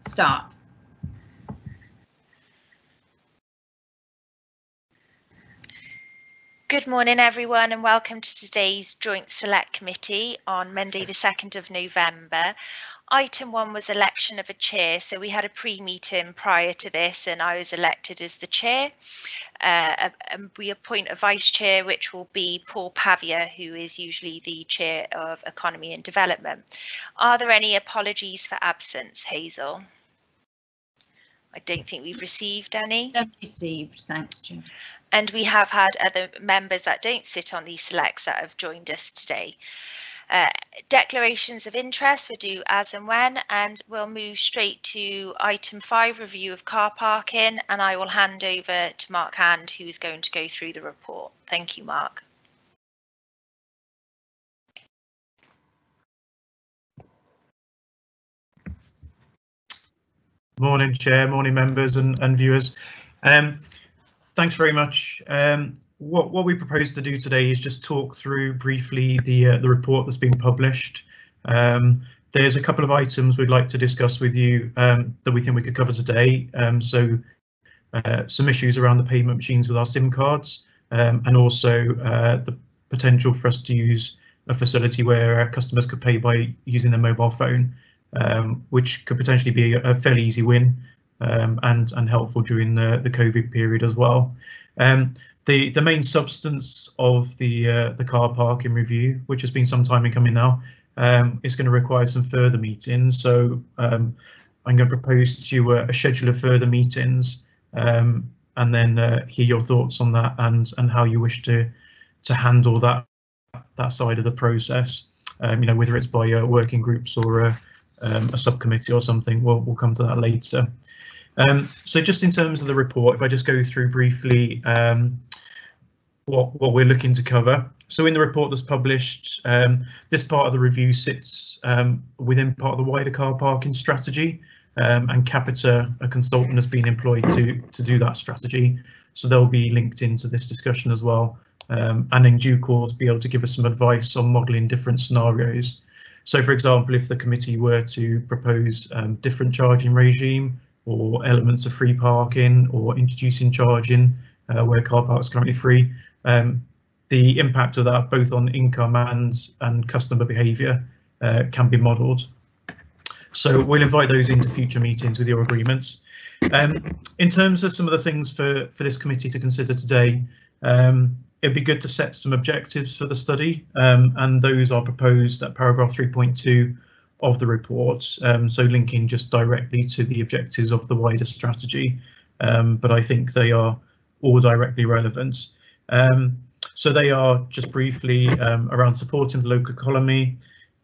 start. Good morning everyone and welcome to today's Joint Select Committee on Monday the 2nd of November. Item 1 was election of a chair, so we had a pre-meeting prior to this and I was elected as the chair. And we appoint a vice chair, which will be Paul Pavia, who is usually the chair of Economy and Development. Are there any apologies for absence, Hazel? I don't think we've received any. None received, thanks, Chair. And we have had other members that don't sit on these selects that have joined us today. Declarations of interest we'll do as and when, and we'll move straight to item 5, review of car parking, and I will hand over to Mark Hand, who is going to go through the report. Thank you, Mark. Morning, Chair, morning members and viewers. Thanks very much. What we propose to do today is just talk through briefly the report that's been published. There's a couple of items we'd like to discuss with you that we think we could cover today. Some issues around the payment machines with our SIM cards, and also the potential for us to use a facility where customers could pay by using their mobile phone, which could potentially be a fairly easy win and helpful during the COVID period as well. The main substance of the car parking review, which has been some time in coming now, is going to require some further meetings. So I'm going to propose to you a schedule of further meetings, and then hear your thoughts on that and how you wish to handle that side of the process. Whether it's by working groups or a subcommittee or something, we'll come to that later. So just in terms of the report, if I just go through briefly what we're looking to cover. So in the report that's published, this part of the review sits within part of the wider car parking strategy, and Capita, a consultant, has been employed to do that strategy. So they'll be linked into this discussion as well, and in due course be able to give us some advice on modelling different scenarios. So, for example, if the committee were to propose different charging regime or elements of free parking or introducing charging where car park is currently free, the impact of that both on income and customer behaviour can be modelled. So we'll invite those into future meetings with your agreements. In terms of some of the things for this committee to consider today, it'd be good to set some objectives for the study, and those are proposed at paragraph 3.2 of the report, so linking just directly to the objectives of the wider strategy, but I think they are all directly relevant. So they are just briefly around supporting the local economy,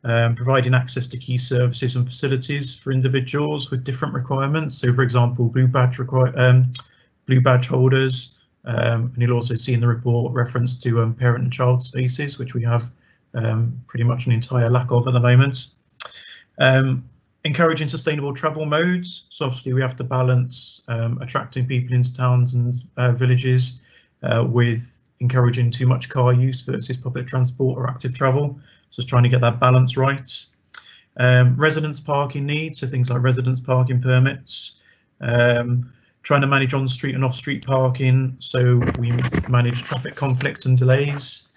providing access to key services and facilities for individuals with different requirements. So, for example, blue badge holders, and you'll also see in the report reference to parent and child spaces, which we have pretty much an entire lack of at the moment. Encouraging sustainable travel modes. So obviously we have to balance attracting people into towns and villages with encouraging too much car use versus public transport or active travel. So it's trying to get that balance right. Residence parking needs, so things like residence parking permits. Trying to manage on-street and off-street parking, so we manage traffic conflict and delays.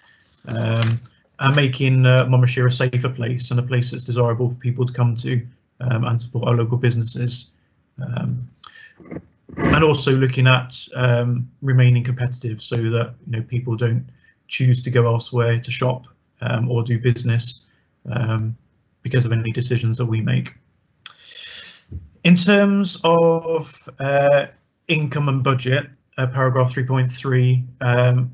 And making Monmouthshire a safer place and a place that's desirable for people to come to and support our local businesses. And also looking at remaining competitive so that people don't choose to go elsewhere to shop or do business because of any decisions that we make. In terms of income and budget, paragraph 3.3,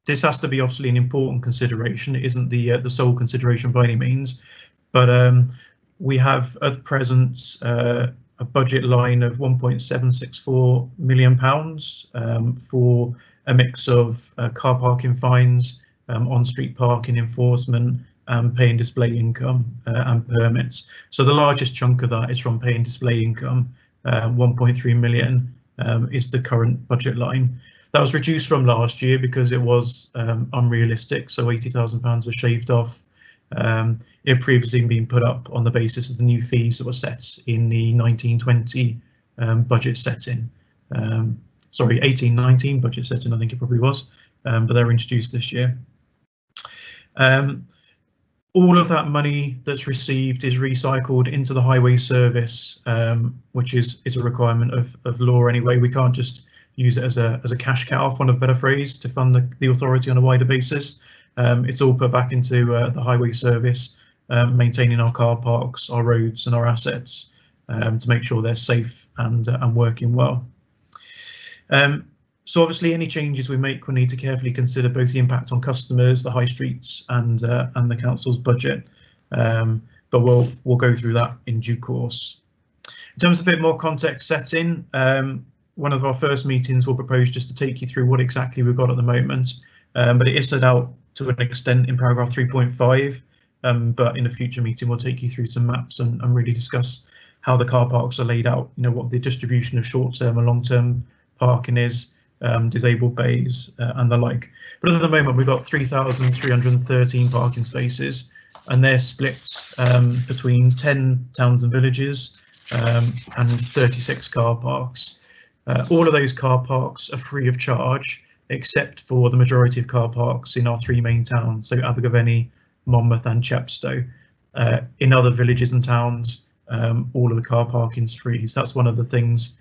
this has to be obviously an important consideration. It isn't the sole consideration by any means, but we have at present a budget line of £1.764 million for a mix of car parking fines, on-street parking enforcement, and pay and display income and permits. So the largest chunk of that is from pay and display income. 1.3 million is the current budget line. That was reduced from last year because it was unrealistic, so £80,000 was shaved off. It had previously been put up on the basis of the new fees that were set in the 1920 budget setting. Sorry, 1819 budget setting, I think it probably was, but they were introduced this year. All of that money that's received is recycled into the highway service, which is a requirement of law anyway. We can't just use it as a cash cow, for want of a better phrase, to fund the authority on a wider basis. It's all put back into the highway service, maintaining our car parks, our roads and our assets to make sure they're safe and working well. So obviously any changes we make will need to carefully consider both the impact on customers, the high streets and the council's budget, but we'll go through that in due course. In terms of a bit more context setting, one of our first meetings will propose just to take you through what exactly we've got at the moment, but it is set out to an extent in paragraph 3.5, but in a future meeting we'll take you through some maps and really discuss how the car parks are laid out, you know, what the distribution of short-term and long-term parking is, disabled bays and the like. But at the moment we've got 3,313 parking spaces, and they're split between 10 towns and villages and 36 car parks. All of those car parks are free of charge, except for the majority of car parks in our three main towns, so Abergavenny, Monmouth and Chepstow. In other villages and towns, all of the car parking is free. So that's one of the things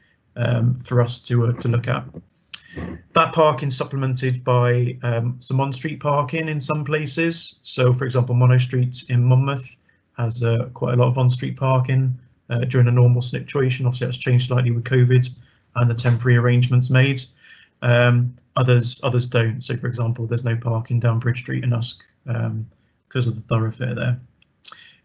for us to look at. That parking supplemented by some on-street parking in some places. So, for example, Mono Street in Monmouth has quite a lot of on-street parking during a normal situation. Obviously, that's changed slightly with COVID and the temporary arrangements made. Others don't. So, for example, there's no parking down Bridge Street in Usk because of the thoroughfare there.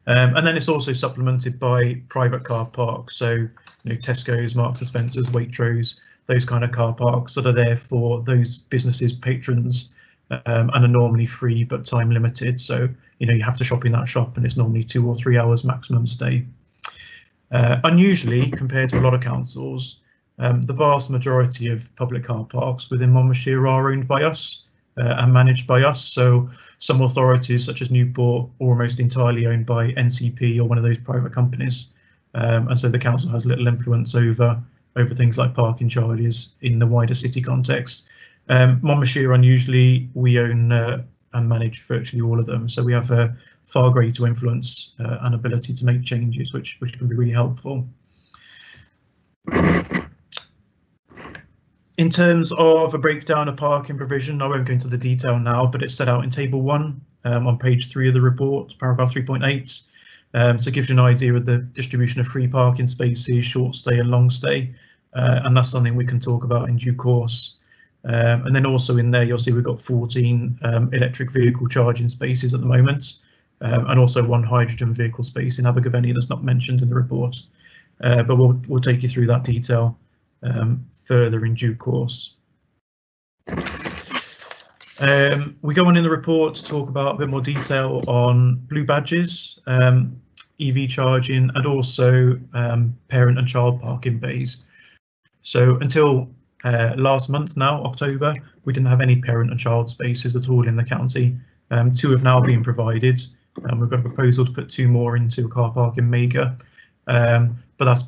And then it's also supplemented by private car parks. So, you know, Tesco's, Marks and Spencer's, Waitrose, those kind of car parks that are there for those businesses, patrons, and are normally free but time limited. So, you know, you have to shop in that shop and it's normally 2 or 3 hours maximum stay. Unusually, compared to a lot of councils, the vast majority of public car parks within Monmouthshire are owned by us and managed by us. So some authorities such as Newport are almost entirely owned by NCP or one of those private companies. And so the council has little influence over things like parking charges in the wider city context. Monmouthshire, unusually, we own and manage virtually all of them. So we have a far greater influence and ability to make changes, which can be really helpful. In terms of a breakdown of parking provision, I won't go into the detail now, but it's set out in table 1 on page 3 of the report, paragraph 3.8. So it gives you an idea of the distribution of free parking spaces, short stay and long stay, and that's something we can talk about in due course. And then also in there, you'll see we've got 14 electric vehicle charging spaces at the moment, and also 1 hydrogen vehicle space in Abergavenny that's not mentioned in the report. But we'll take you through that detail further in due course. We go on in the report to talk about a bit more detail on blue badges, EV charging and also parent and child parking bays. So until last month now, October, we didn't have any parent and child spaces at all in the county. 2 have now been provided, and we've got a proposal to put 2 more into a car park in Mega, but that's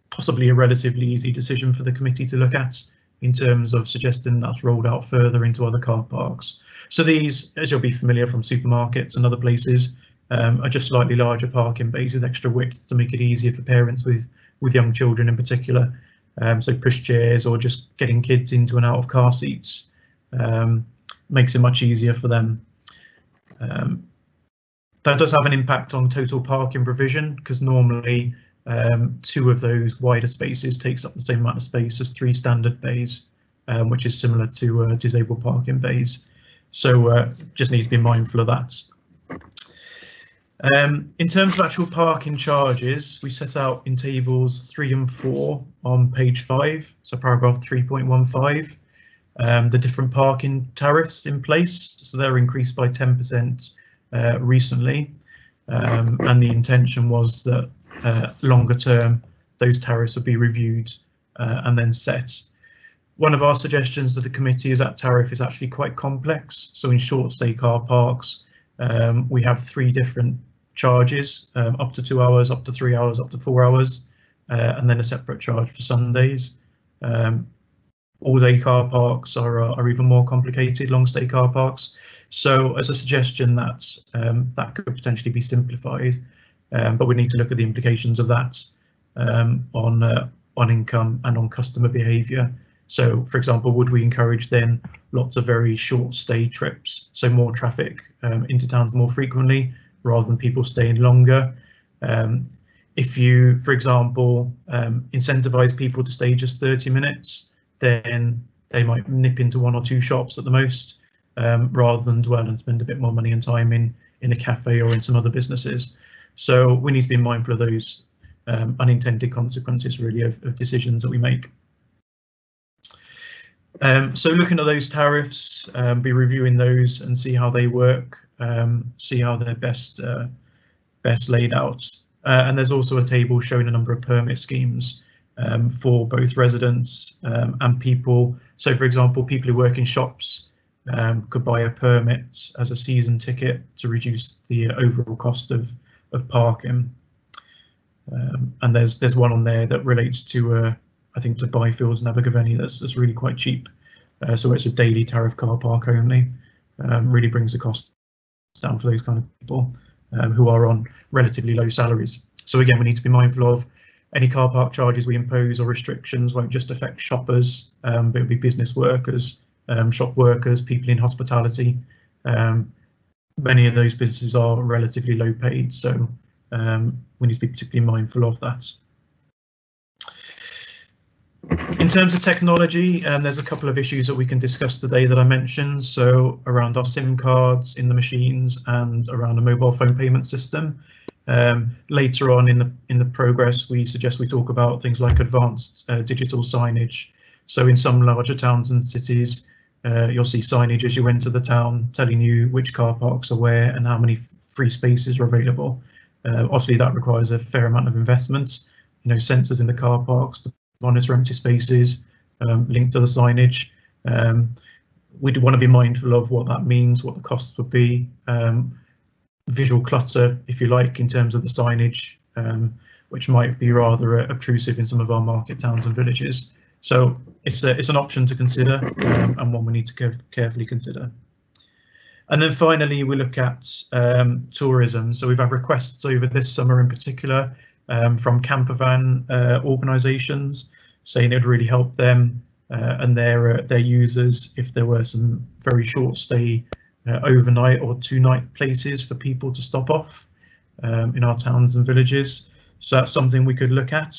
possibly a relatively easy decision for the committee to look at in terms of suggesting that's rolled out further into other car parks. So these, as you'll be familiar from supermarkets and other places, are just slightly larger parking bays with extra width to make it easier for parents with young children in particular. So push chairs or just getting kids into and out of car seats makes it much easier for them. That does have an impact on total parking provision because normally 2 of those wider spaces takes up the same amount of space as 3 standard bays, which is similar to disabled parking bays. So just need to be mindful of that. In terms of actual parking charges, we set out in tables 3 and 4 on page 5, so paragraph 3.15, the different parking tariffs in place. So they're increased by 10% recently, and the intention was that longer term those tariffs would be reviewed and then set. One of our suggestions to the committee is that tariff is actually quite complex. So in short stay car parks, we have 3 different charges, up to 2 hours, up to 3 hours, up to 4 hours, and then a separate charge for Sundays. All-day car parks are even more complicated, long-stay car parks. So as a suggestion that that could potentially be simplified, but we need to look at the implications of that on income and on customer behaviour. So, for example, would we encourage then lots of very short stay trips, so more traffic into towns more frequently rather than people staying longer? If you, for example, incentivise people to stay just 30 minutes, then they might nip into 1 or 2 shops at the most, rather than dwell and spend a bit more money and time in a cafe or in some other businesses. So we need to be mindful of those unintended consequences, really, of decisions that we make. So looking at those tariffs, be reviewing those and see how they work, see how they're best laid out. And there's also a table showing a number of permit schemes for both residents and people. So, for example, people who work in shops could buy a permit as a season ticket to reduce the overall cost of parking. And there's one on there that relates to I think to Byfields and Abergavenny that's really quite cheap. So it's a daily tariff car park only. Really brings the cost down for those kind of people who are on relatively low salaries. So again, we need to be mindful of any car park charges we impose or restrictions won't just affect shoppers, but it'll be business workers, shop workers, people in hospitality. Many of those businesses are relatively low paid, so we need to be particularly mindful of that. In terms of technology, there's a couple of issues that we can discuss today that I mentioned. So around our SIM cards in the machines and around a mobile phone payment system. Later on in the progress, we suggest we talk about things like advanced digital signage. So in some larger towns and cities, you'll see signage as you enter the town telling you which car parks are where and how many free spaces are available. Obviously, that requires a fair amount of investment. You know, sensors in the car parks to monitor empty spaces, linked to the signage. We'd want to be mindful of what that means, what the costs would be. Visual clutter, if you like, in terms of the signage, which might be rather obtrusive in some of our market towns and villages. So it's an option to consider and one we need to carefully consider. And then finally, we look at tourism. So we've had requests over this summer in particular from campervan organisations saying it would really help them and their users if there were some very short stay overnight or 2-night places for people to stop off in our towns and villages. So that's something we could look at.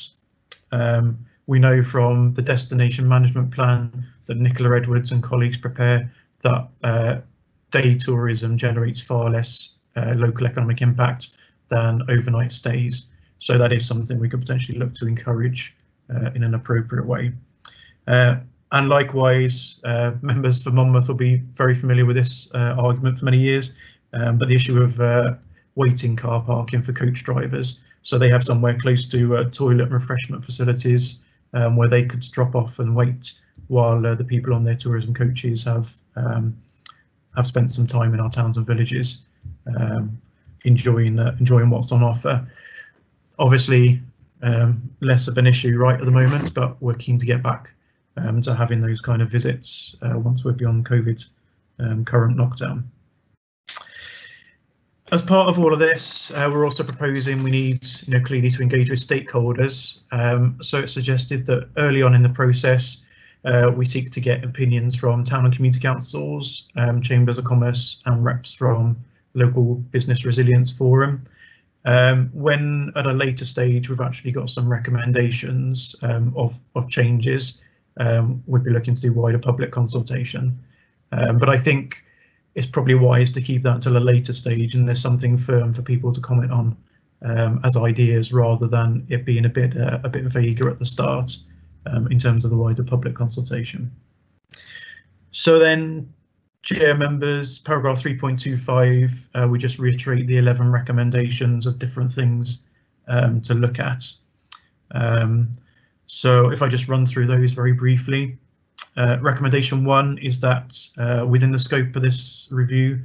We know from the destination management plan that Nicola Edwards and colleagues prepare that day tourism generates far less local economic impact than overnight stays. So that is something we could potentially look to encourage in an appropriate way. And likewise, members for Monmouth will be very familiar with this argument for many years, but the issue of waiting car parking for coach drivers. So they have somewhere close to toilet and refreshment facilities where they could drop off and wait while the people on their tourism coaches have spent some time in our towns and villages enjoying what's on offer. Obviously, less of an issue right at the moment, but we're keen to get back to having those kind of visits once we're beyond COVID's current lockdown. As part of all of this, we're also proposing we need, clearly to engage with stakeholders. So it's suggested that early on in the process, we seek to get opinions from town and community councils, chambers of commerce, and reps from local business resilience forum. When at a later stage we've actually got some recommendations of changes, we'd be looking to do wider public consultation. But I think it's probably wise to keep that until a later stage and there's something firm for people to comment on as ideas, rather than it being a bit vaguer at the start in terms of the wider public consultation. So then, Chair members, paragraph 3.25, we just reiterate the 11 recommendations of different things to look at. So if I just run through those very briefly, recommendation 1 is that within the scope of this review,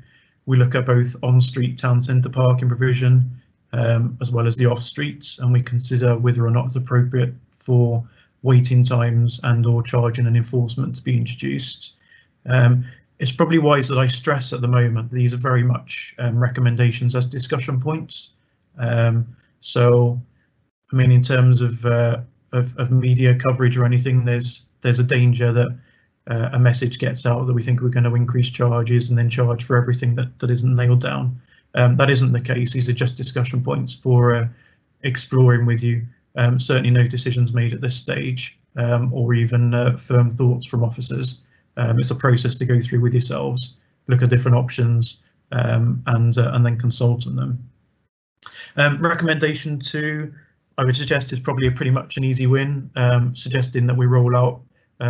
we look at both on-street town centre parking provision as well as the off-street, and we consider whether or not it's appropriate for waiting times and or charging and enforcement to be introduced. It's probably wise that I stress at the moment these are very much recommendations as discussion points. So, I mean, in terms of media coverage or anything, there's a danger that a message gets out that we think we're going to increase charges and then charge for everything that isn't nailed down. That isn't the case. These are just discussion points for exploring with you. Certainly no decisions made at this stage or even firm thoughts from officers. It's a process to go through with yourselves, look at different options and then consult on them. Recommendation 2, I would suggest, is probably pretty much an easy win, suggesting that we roll out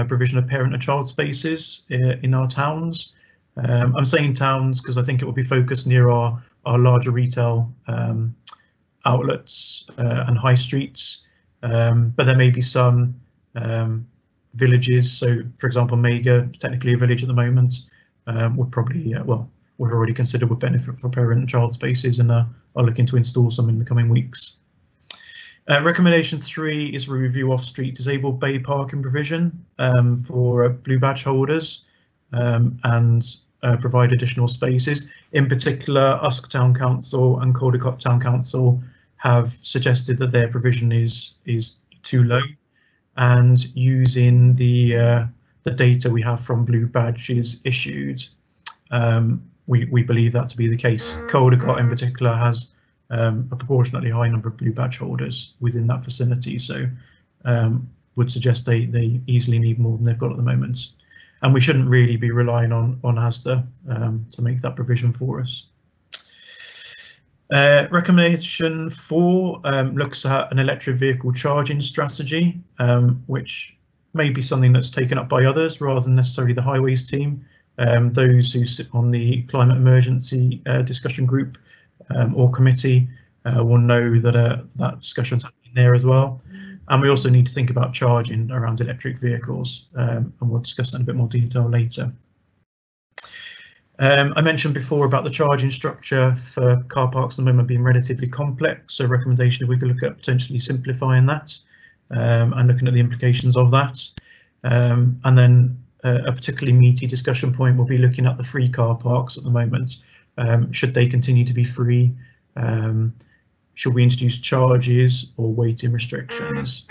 provision of parent and child spaces in our towns. I'm saying towns because I think it will be focused near our larger retail outlets and high streets, but there may be some villages. So, for example, Mega, technically a village at the moment, would probably, well, we've already considered would benefit for parent and child spaces and are looking to install some in the coming weeks. Recommendation 3 is review off-street disabled bay parking provision for blue badge holders and provide additional spaces. In particular, Usk Town Council and Caldecott Town Council have suggested that their provision is too low, and using the data we have from blue badges issued, we believe that to be the case. Caldecott in particular has a proportionately high number of blue badge holders within that vicinity, so would suggest they easily need more than they've got at the moment, and we shouldn't really be relying on Asda to make that provision for us. Recommendation 4 looks at an electric vehicle charging strategy, which may be something that's taken up by others rather than necessarily the highways team. Those who sit on the climate emergency discussion group or committee will know that that discussion's happening there as well. And we also need to think about charging around electric vehicles, and we'll discuss that in a bit more detail later. I mentioned before about the charging structure for car parks at the moment being relatively complex, so recommendation if we could look at potentially simplifying that and looking at the implications of that. And then a particularly meaty discussion point will be looking at the free car parks at the moment. Should they continue to be free? Should we introduce charges or waiting restrictions?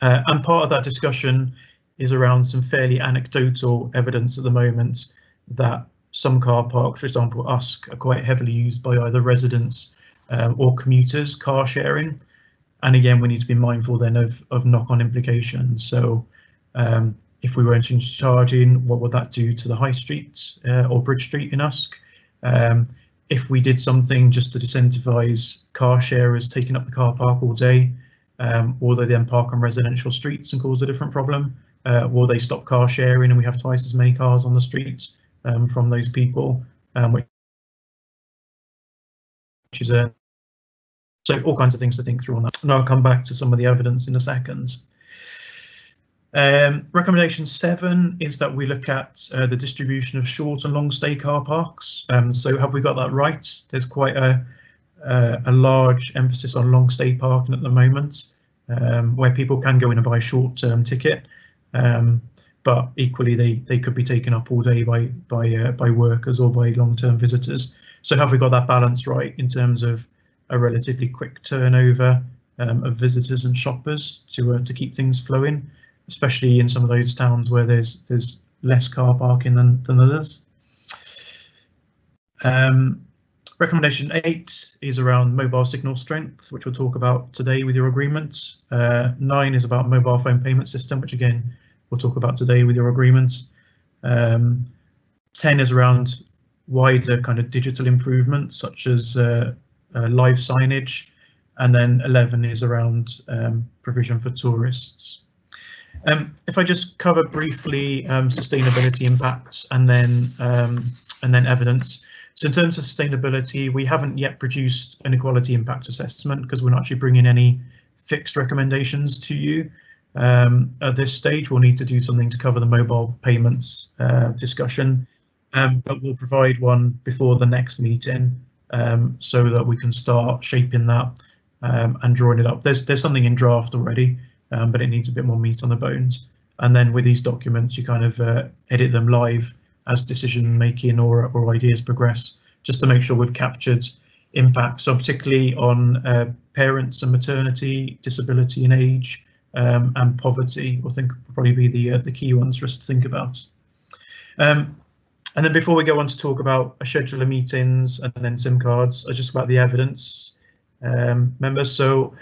And part of that discussion is around some fairly anecdotal evidence at the moment that some car parks, for example, Usk, are quite heavily used by either residents or commuters, car sharing. And again, we need to be mindful then of knock-on implications. So if we were into charging, what would that do to the high street or Bridge Street in Usk? If we did something just to disincentivise car sharers taking up the car park all day, will they then park on residential streets and cause a different problem? Will they stop car sharing and we have twice as many cars on the streets from those people, which is so all kinds of things to think through on that. And I'll come back to some of the evidence in a second. Recommendation 7 is that we look at the distribution of short and long stay car parks. So have we got that right? There's quite a large emphasis on long stay parking at the moment, where people can go in and buy a short-term ticket, but equally they could be taken up all day by workers or by long-term visitors. So have we got that balance right in terms of a relatively quick turnover of visitors and shoppers to keep things flowing, especially in some of those towns where there's less car parking than others. Recommendation 8 is around mobile signal strength, which we'll talk about today with your agreement. 9 is about mobile phone payment system, which again we'll talk about today with your agreement. 10 is around wider kind of digital improvements such as live signage, and then 11 is around provision for tourists. If I just cover briefly sustainability impacts and then evidence. So in terms of sustainability, we haven't yet produced an equality impact assessment because we're not actually bringing any fixed recommendations to you at this stage. We'll need to do something to cover the mobile payments discussion. but we'll provide one before the next meeting so that we can start shaping that and drawing it up. There's something in draft already, but it needs a bit more meat on the bones. And then with these documents, you kind of edit them live as decision making or ideas progress, just to make sure we've captured impact. So particularly on parents and maternity, disability and age, and poverty, I think will probably be the key ones for us to think about. And then before we go on to talk about a schedule of meetings and then SIM cards, just about the evidence, members. So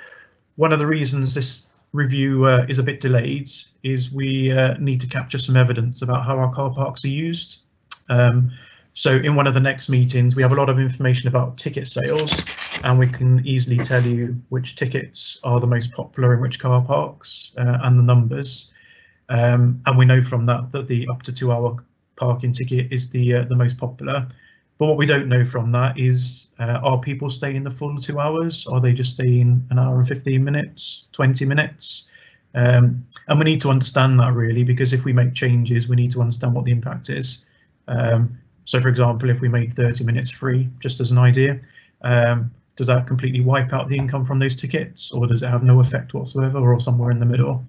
one of the reasons this review is a bit delayed is we need to capture some evidence about how our car parks are used. So in one of the next meetings, we have a lot of information about ticket sales, and we can easily tell you which tickets are the most popular in which car parks and the numbers. And we know from that the up to 2 hour parking ticket is the most popular. But what we don't know from that is, are people staying the full 2 hours? Are they just staying an hour and 15 minutes, 20 minutes? And we need to understand that really, because if we make changes, we need to understand what the impact is. So for example, if we made 30 minutes free, just as an idea, does that completely wipe out the income from those tickets, or does it have no effect whatsoever, or somewhere in the middle?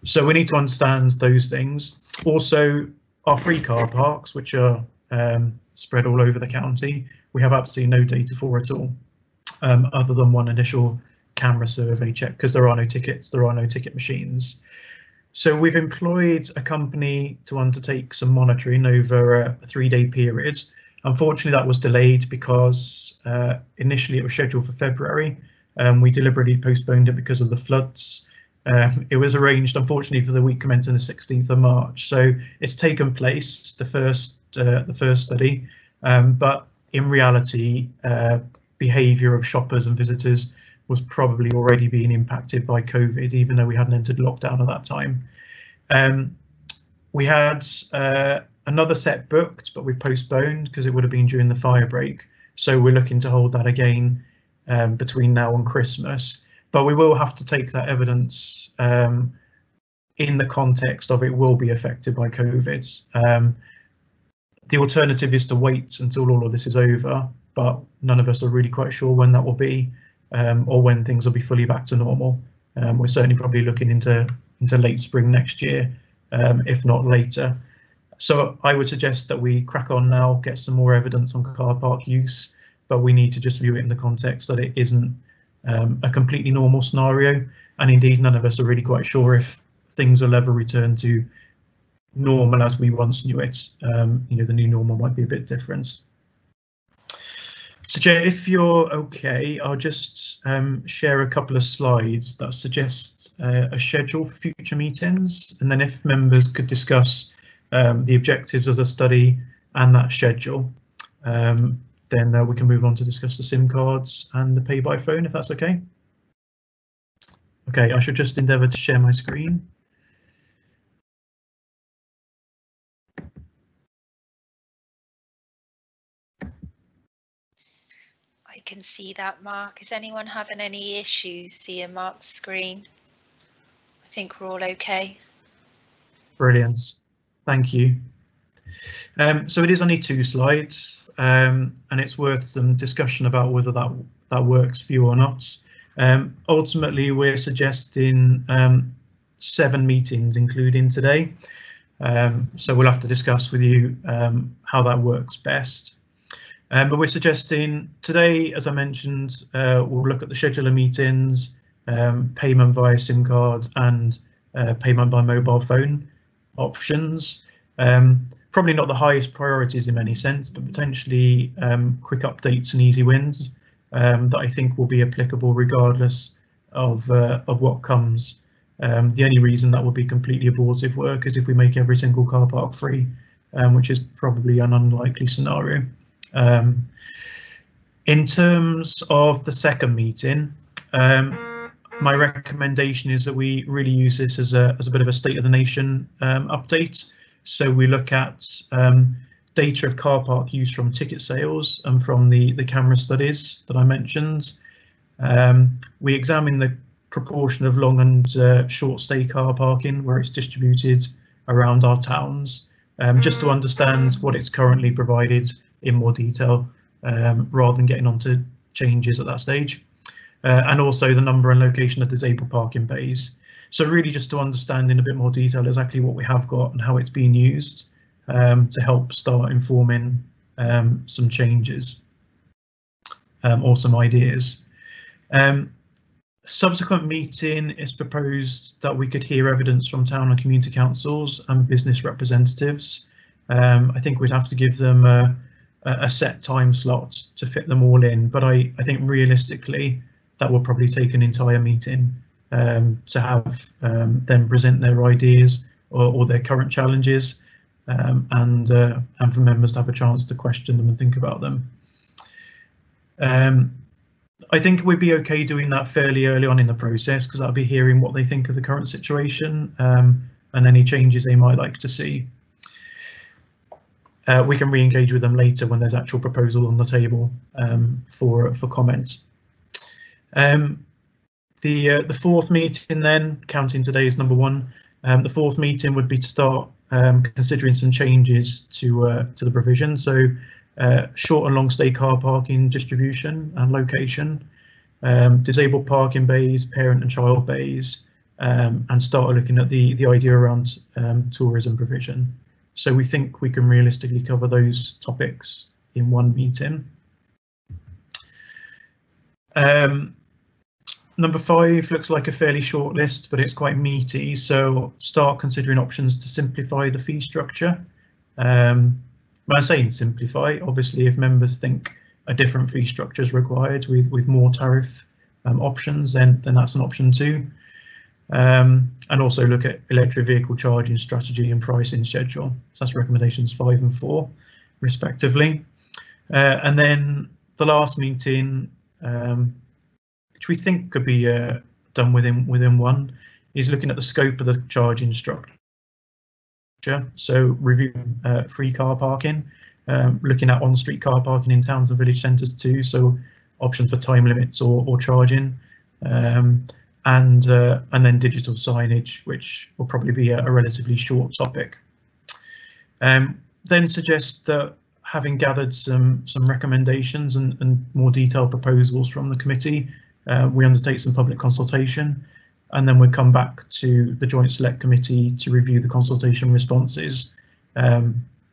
So we need to understand those things. Also, our free car parks, which are spread all over the county, we have absolutely no data for at all, other than one initial camera survey check, because there are no tickets, there are no ticket machines. So we've employed a company to undertake some monitoring over a 3-day period. Unfortunately, that was delayed because initially it was scheduled for February. We deliberately postponed it because of the floods. It was arranged, unfortunately, for the week commencing the 16th of March. So it's taken place, the first study, but in reality, behaviour of shoppers and visitors was probably already being impacted by COVID, even though we hadn't entered lockdown at that time. We had another set booked, but we've postponed because it would have been during the fire break. So we're looking to hold that again between now and Christmas. But we will have to take that evidence in the context of it will be affected by COVID. The alternative is to wait until all of this is over, but none of us are really quite sure when that will be, or when things will be fully back to normal. We're certainly probably looking into late spring next year, if not later. So I would suggest that we crack on now, get some more evidence on car park use, but we need to just view it in the context that it isn't a completely normal scenario, and indeed none of us are really quite sure if things will ever return to normal as we once knew it. You know, the new normal might be a bit different. So Jay, if you're okay, I'll just share a couple of slides that suggest a schedule for future meetings, and then if members could discuss the objectives of the study and that schedule, then we can move on to discuss the SIM cards and the pay by phone, if that's okay. Okay, I should just endeavour to share my screen. I can see that, Mark. Is anyone having any issues seeing Mark's screen? I think we're all okay. Brilliant, thank you. So it is only 2 slides, and it's worth some discussion about whether that works for you or not. Ultimately, we're suggesting 7 meetings, including today. So we'll have to discuss with you how that works best. But we're suggesting today, as I mentioned, we'll look at the schedule of meetings, payment via SIM card and payment by mobile phone options. Probably not the highest priorities in any sense, but potentially quick updates and easy wins that I think will be applicable regardless of what comes. The only reason that would be completely abortive work is if we make every single car park free, which is probably an unlikely scenario. In terms of the second meeting, my recommendation is that we really use this as a bit of a state of the nation update. So we look at data of car park use from ticket sales and from the camera studies that I mentioned. We examine the proportion of long and short stay car parking where it's distributed around our towns. just to understand what it's currently provided in more detail, rather than getting onto changes at that stage, and also the number and location of disabled parking bays. So really just to understand in a bit more detail exactly what we have got and how it's being used, to help start informing some changes or some ideas. Subsequent meeting is proposed that we could hear evidence from town and community councils and business representatives. I think we'd have to give them a set time slot to fit them all in, but I think realistically that will probably take an entire meeting to have them present their ideas or their current challenges, and for members to have a chance to question them and think about them. I think we'd be okay doing that fairly early on in the process, because I'll be hearing what they think of the current situation and any changes they might like to see. We can re-engage with them later when there's actual proposal on the table for comment. The fourth meeting then, counting today as number 1, the fourth meeting would be to start considering some changes to the provision. So short and long stay car parking distribution and location, disabled parking bays, parent and child bays, and start looking at the idea around tourism provision. So we think we can realistically cover those topics in one meeting. Number 5 looks like a fairly short list, but it's quite meaty. So start considering options to simplify the fee structure. When I say simplify, obviously if members think a different fee structure is required with more tariff options, then that's an option too. And also look at electric vehicle charging strategy and pricing schedule. So that's recommendations 5 and 4 respectively. And then the last meeting, which we think could be done within one, is looking at the scope of the charging structure. So reviewing free car parking, looking at on-street car parking in towns and village centres too, so options for time limits or charging, and then digital signage, which will probably be a relatively short topic. Then suggest that, having gathered some recommendations and more detailed proposals from the committee, we undertake some public consultation, and then we'll come back to the Joint Select Committee to review the consultation responses,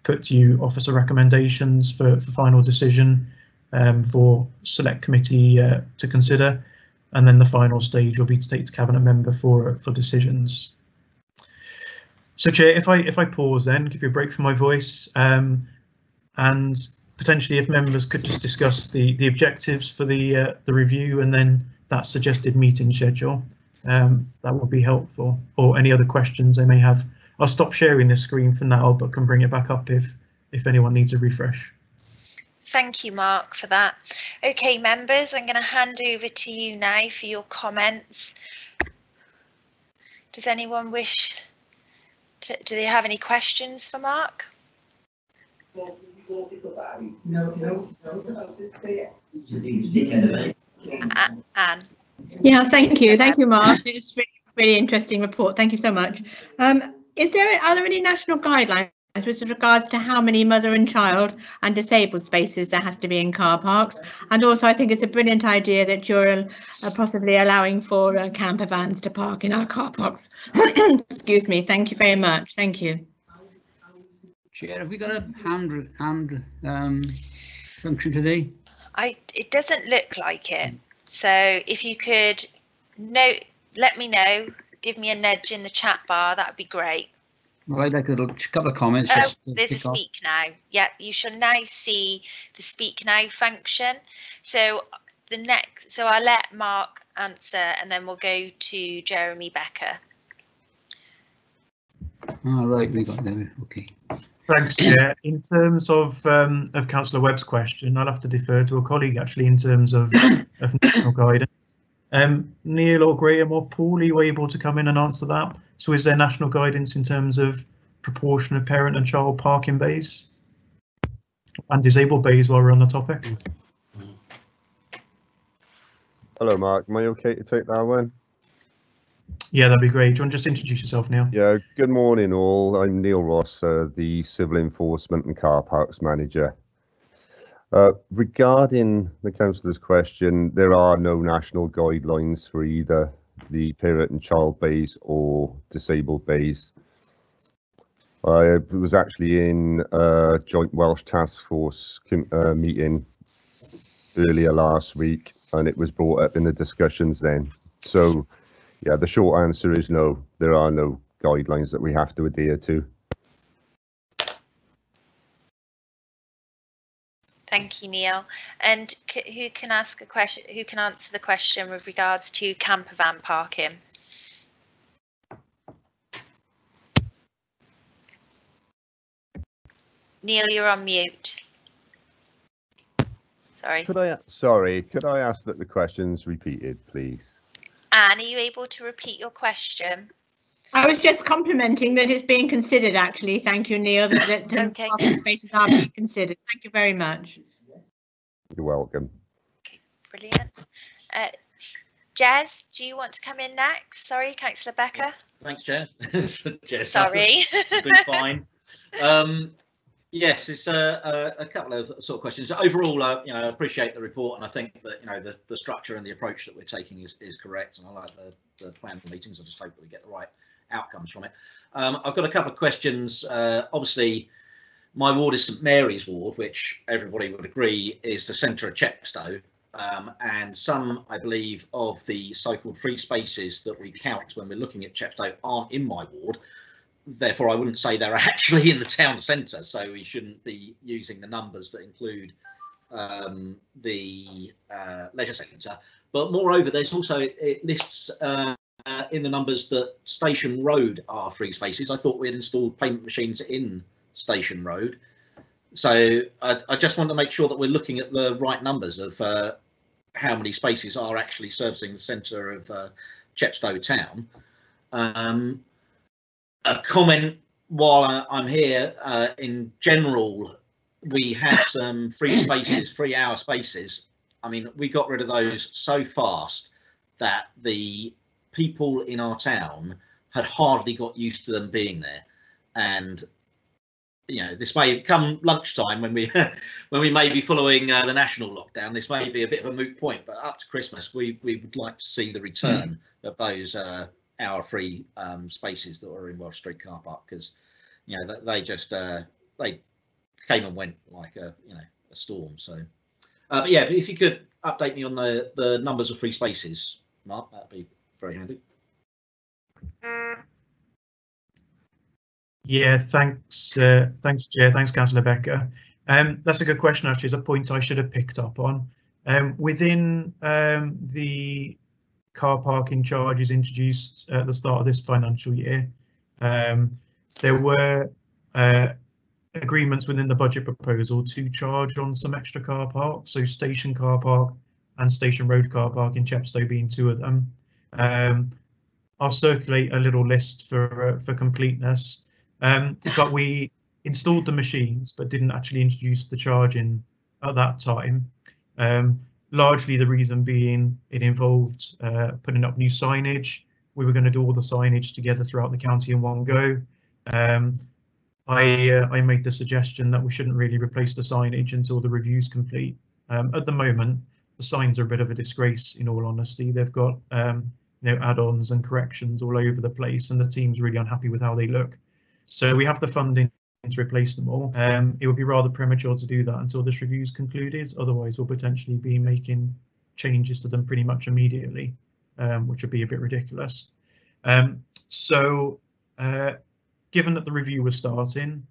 put to you officer recommendations for final decision for Select Committee to consider, and then the final stage will be to take to Cabinet Member for decisions. So Chair, if I pause then, give you a break from my voice, and potentially if members could just discuss the objectives for the review and then that suggested meeting schedule, that would be helpful, or any other questions they may have. I'll stop sharing this screen for now, but can bring it back up if anyone needs a refresh. Thank you, Mark, for that. OK, members, I'm going to hand over to you now for your comments. Does anyone wish to, do they have any questions for Mark? Anne. Yeah, thank you. Thank you, Mark. It's really interesting report. Thank you so much. Are there any national guidelines with regards to how many mother and child and disabled spaces there has to be in car parks? And also, I think it's a brilliant idea that you're possibly allowing for camper vans to park in our car parks. Excuse me. Thank you very much. Thank you. Chair, have we got a hand function today? It doesn't look like it. So if you could let me know, give me a nudge in the chat bar, that would be great. Well, I'd like a couple of comments. Oh, there's a speak now. Yeah, you shall now see the speak now function. So I'll let Mark answer, and then we'll go to Jeremy Becker. All right, we got there. Okay. Thanks, Chair. In terms of Councillor Webb's question, I'll have to defer to a colleague actually in terms of national guidance. Neil or Graham or Paul, are you able to come in and answer that? So is there national guidance in terms of proportion of parent and child parking bays and disabled bays while we're on the topic? Hello, Mark. Am I okay to take that one? Yeah, that'd be great. Do you want to just introduce yourself, Neil? Yeah, good morning all. I'm Neil Ross, the Civil Enforcement and Car Parks Manager. Regarding the councillor's question, there are no national guidelines for either the parent and child bays or disabled bays. I was actually in a joint Welsh task force meeting earlier last week, and it was brought up in the discussions then. So yeah, the short answer is no, there are no guidelines that we have to adhere to. Thank you, Neil. And who can ask a question? Who can answer the question with regards to camper van parking? Neil, you're on mute. Sorry. Could I ask that the question's repeated, please? Anne, are you able to repeat your question? I was just complimenting that it's being considered, actually. Thank you, Neil, that Okay. parking spaces are being considered. Thank you very much. You're welcome. Brilliant. Jez, do you want to come in next? Sorry, Councillor Becker. Thanks, Chair. Jez, Sorry. Been fine. Yes, it's a couple of sort of questions. Overall, I appreciate the report, and I think that the structure and the approach that we're taking is correct, and I like the plan for meetings. I just hope that we get the right outcomes from it. I've got a couple of questions. Obviously, my ward is St Mary's ward, which everybody would agree is the centre of Chepstow, and some, I believe, of the so-called free spaces that we count when we're looking at Chepstow aren't in my ward. Therefore, I wouldn't say they're actually in the town centre, so we shouldn't be using the numbers that include the leisure centre. But moreover, there's also, it lists in the numbers that Station Road are free spaces. I thought we had installed payment machines in Station Road. So I just want to make sure that we're looking at the right numbers of how many spaces are actually servicing the centre of Chepstow town. A comment while I'm here, in general, we had some free spaces, 3 hour spaces. I mean, we got rid of those so fast that the people in our town had hardly got used to them being there. And this may come lunchtime when we when we may be following the national lockdown. This may be a bit of a moot point, but up to Christmas, we would like to see the return of those hour-free spaces that are in Welsh Street car park, because they just they came and went like a storm. So, but yeah, if you could update me on the numbers of free spaces, Mark, that'd be very handy. Yeah, thanks, Chair. Thanks, Councillor Becker. That's a good question. Actually, it's a point I should have picked up on. Within the car parking charges introduced at the start of this financial year, there were agreements within the budget proposal to charge on some extra car parks, so Station Car Park and Station Road Car Park in Chepstow being 2 of them. I'll circulate a little list for completeness, but we installed the machines but didn't actually introduce the charging at that time. Largely the reason being it involved putting up new signage. We were going to do all the signage together throughout the county in one go. I made the suggestion that we shouldn't really replace the signage until the review's complete. At the moment, the signs are a bit of a disgrace, in all honesty. They've got add-ons and corrections all over the place, and the team's really unhappy with how they look. So we have the funding to replace them all. It would be rather premature to do that until this review's concluded. Otherwise, we'll potentially be making changes to them pretty much immediately, which would be a bit ridiculous. Given that the review was starting,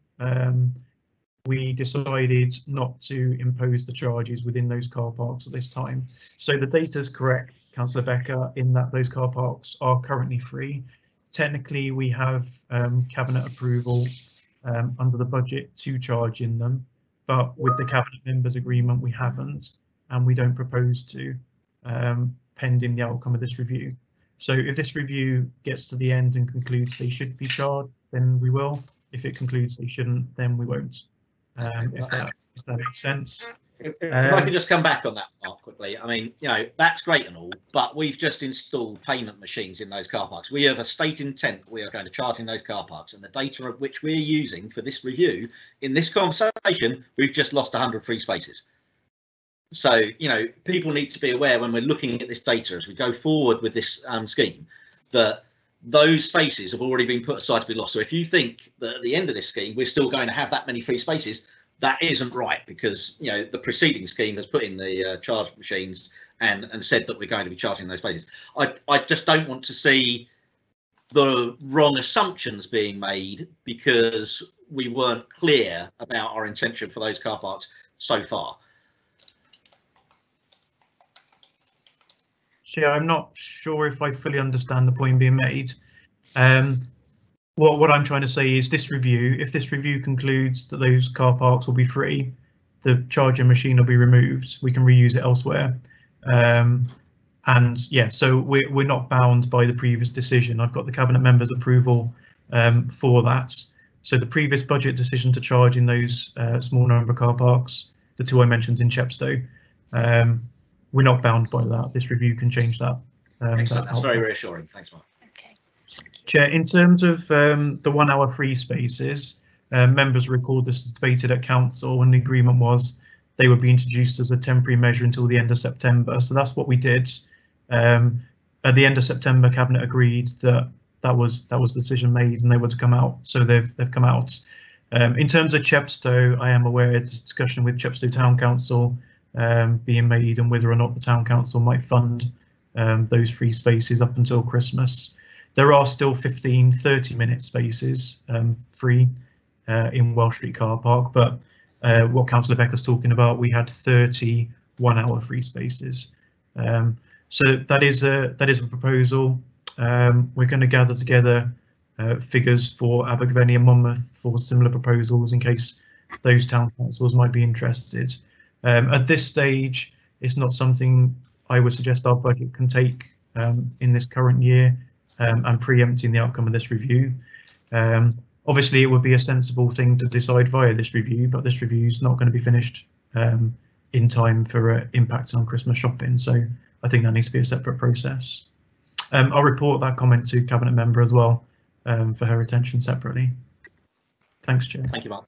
we decided not to impose the charges within those car parks at this time. So the data is correct, Councillor Becker, in that those car parks are currently free. Technically, we have cabinet approval under the budget to charge in them, but with the cabinet members agreement, we haven't, and we don't propose to, pending the outcome of this review. So if this review gets to the end and concludes they should be charged, then we will. If it concludes they shouldn't, then we won't. If that makes sense. If I could just come back on that, Mark, quickly. I mean, you know, that's great and all, but we've just installed payment machines in those car parks. We have a state intent that we are going to charge in those car parks, and the data of which we're using for this review, in this conversation, we've just lost 100 free spaces. So, you know, people need to be aware when we're looking at this data as we go forward with this scheme, that those spaces have already been put aside to be lost. So if you think that at the end of this scheme, we're still going to have that many free spaces, that isn't right, because, you know, the preceding scheme has put in the charge machines and said that we're going to be charging those spaces. I just don't want to see the wrong assumptions being made because we weren't clear about our intention for those car parks so far. Yeah, I'm not sure if I fully understand the point being made. What I'm trying to say is this review, if this review concludes that those car parks will be free, the charging machine will be removed, we can reuse it elsewhere. And yeah, so we're not bound by the previous decision. I've got the Cabinet members' approval for that. So the previous budget decision to charge in those small number of car parks, the two I mentioned in Chepstow, we're not bound by that. This review can change that. Excellent. That's very reassuring. Thanks, Mark. Okay. Chair, in terms of the 1 hour free spaces, members recall this was debated at council and the agreement was they would be introduced as a temporary measure until the end of September. So that's what we did. At the end of September, Cabinet agreed that that was the decision made and they were to come out. So they've come out. In terms of Chepstow, I am aware it's discussion with Chepstow Town Council being made and whether or not the Town Council might fund those free spaces up until Christmas. There are still 15 30-minute spaces free in Welsh Street Car Park, but what Councillor Becker's talking about, we had 30 1-hour free spaces. So that is a proposal. We're going to gather together figures for Abergavenny and Monmouth for similar proposals in case those town councils might be interested. At this stage, it's not something I would suggest our budget can take in this current year and preempting the outcome of this review. Obviously, it would be a sensible thing to decide via this review, but this review is not going to be finished in time for impact on Christmas shopping. So I think that needs to be a separate process. I'll report that comment to Cabinet member as well for her attention separately. Thanks, Chair. Thank you, Mark.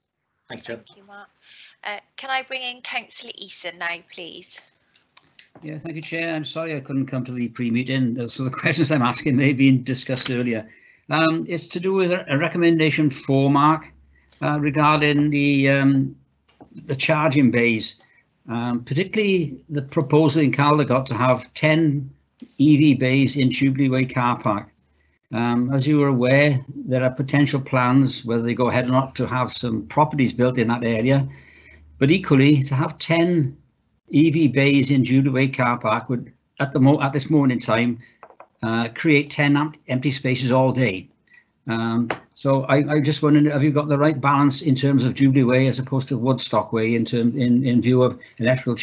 Thank you, Chair. Thank you, Mark. Can I bring in Councillor Eason now, please? Yeah, thank you, Chair. I'm sorry I couldn't come to the pre-meeting, so the questions I'm asking may have been discussed earlier. It's to do with a recommendation for Mark regarding the charging bays, particularly the proposal in Caldecott to have 10 EV bays in Jubilee Way car park. As you are aware, there are potential plans, whether they go ahead or not, to have some properties built in that area. But equally, to have 10 EV bays in Jubilee Way car park would, at this moment in time, create 10 empty spaces all day. So I just wondered, have you got the right balance in terms of Jubilee Way as opposed to Woodstock Way in view of electrical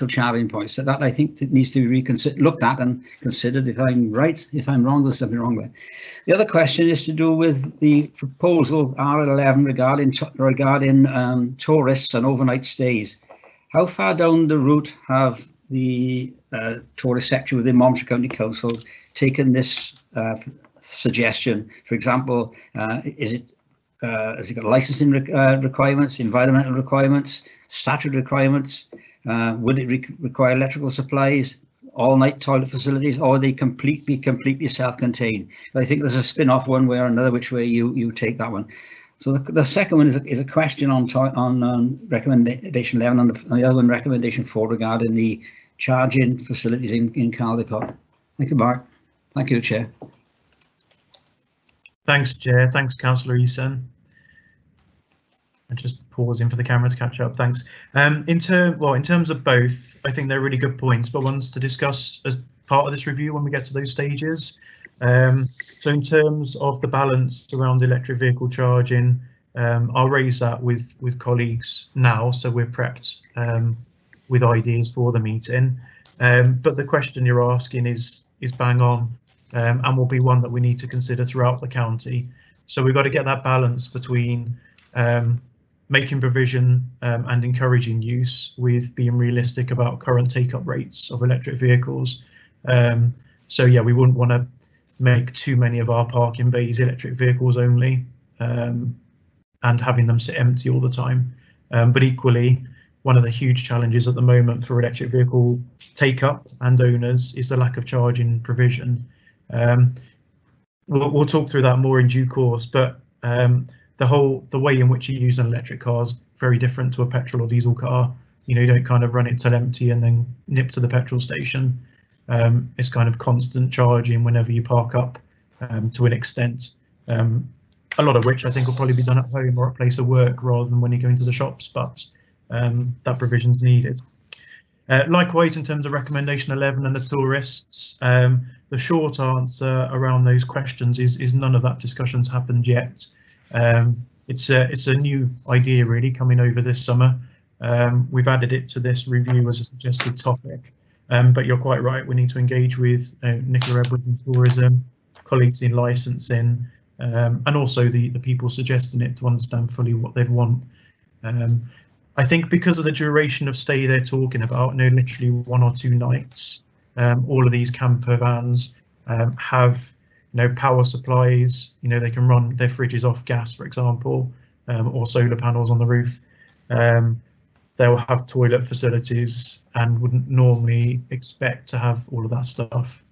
charging points? So that I think that needs to be looked at and considered. If I'm right, if I'm wrong, there's something wrong there. The other question is to do with the proposal R11 regarding tourists and overnight stays. How far down the route have the tourist section within Monmouthshire County Council taken this suggestion? For example, has it got licensing requirements, environmental requirements, statutory requirements? Would it require electrical supplies, all-night toilet facilities, or are they completely self-contained? I think there's a spin-off one way or another, which way you take that one. So the second one is a question on recommendation 11, and the other one, recommendation 4, regarding the charging facilities in Caldecott. Thank you, Mark. Thank you, Chair. Thanks, Chair. Thanks, Councillor Eason. I'm just pausing for the camera to catch up. Thanks. In terms of both, I think they're really good points, but ones to discuss as part of this review when we get to those stages. So in terms of the balance around electric vehicle charging, I'll raise that with colleagues now, so we're prepped with ideas for the meeting. But the question you're asking is bang on, and will be one that we need to consider throughout the county. So we've got to get that balance between making provision and encouraging use with being realistic about current take-up rates of electric vehicles. So yeah, we wouldn't want to make too many of our parking bays electric vehicles only, and having them sit empty all the time. But equally, one of the huge challenges at the moment for electric vehicle take-up and owners is the lack of charging provision. We'll talk through that more in due course, but the way in which you use an electric car is very different to a petrol or diesel car. You know, you don't kind of run it till empty and then nip to the petrol station. It's kind of constant charging whenever you park up, to an extent, a lot of which I think will probably be done at home or at place of work rather than when you go into the shops, but that provision's needed. Likewise, in terms of recommendation 11 and the tourists, the short answer around those questions is none of that discussion's happened yet. It's a new idea really coming over this summer. We've added it to this review as a suggested topic, but you're quite right, we need to engage with Nicola Edwards in tourism, colleagues in licensing, and also the people suggesting it to understand fully what they'd want. I think because of the duration of stay they're talking about, literally 1 or 2 nights, all of these camper vans have power supplies. They can run their fridges off gas, for example, or solar panels on the roof. They'll have toilet facilities and wouldn't normally expect to have all of that stuff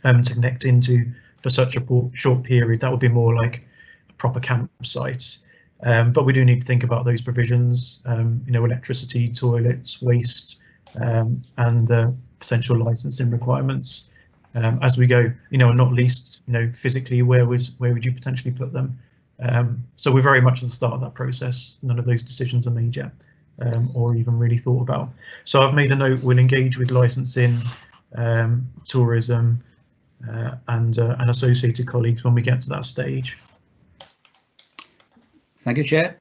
to connect into for such a short period. That would be more like a proper campsite. But we do need to think about those provisions, electricity, toilets, waste, and potential licensing requirements as we go, and not least, physically, where would you potentially put them? So we're very much at the start of that process. None of those decisions are made yet, or even really thought about. So I've made a note, we'll engage with licensing, tourism, and associated colleagues when we get to that stage. Thank you, Chair.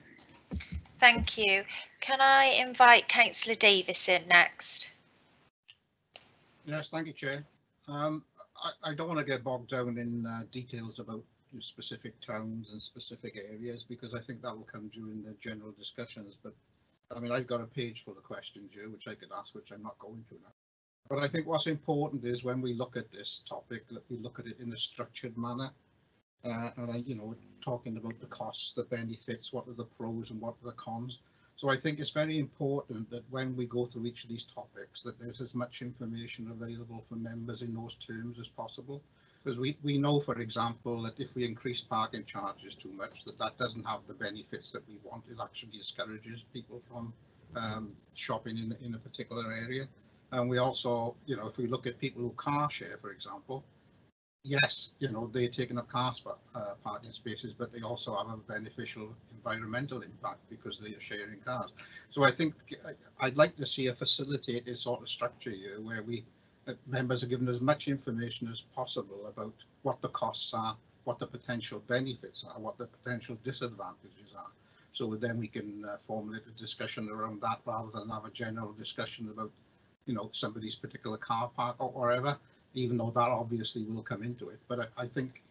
Thank you. Can I invite Councillor Davis in next? Yes, thank you, Chair. I don't want to get bogged down in details about specific towns and specific areas, because I think that will come during the general discussions. But I mean, I've got a page full of questions here, which I could ask, which I'm not going to now. But I think what's important is when we look at this topic, that we look at it in a structured manner. And talking about the costs, the benefits, what are the pros and what are the cons. So I think it's very important that when we go through each of these topics, that there's as much information available for members in those terms as possible. Because we know, for example, that if we increase parking charges too much, that doesn't have the benefits that we want. It actually discourages people from shopping in a particular area. And we also, if we look at people who car share, for example, yes, they're taking up parking spaces, but they also have a beneficial environmental impact because they are sharing cars. So I think I'd like to see a facilitated sort of structure here where members are given as much information as possible about what the costs are, what the potential benefits are, what the potential disadvantages are. So then we can formulate a discussion around that rather than have a general discussion about, somebody's particular car park or whatever. Even though that obviously will come into it. But I think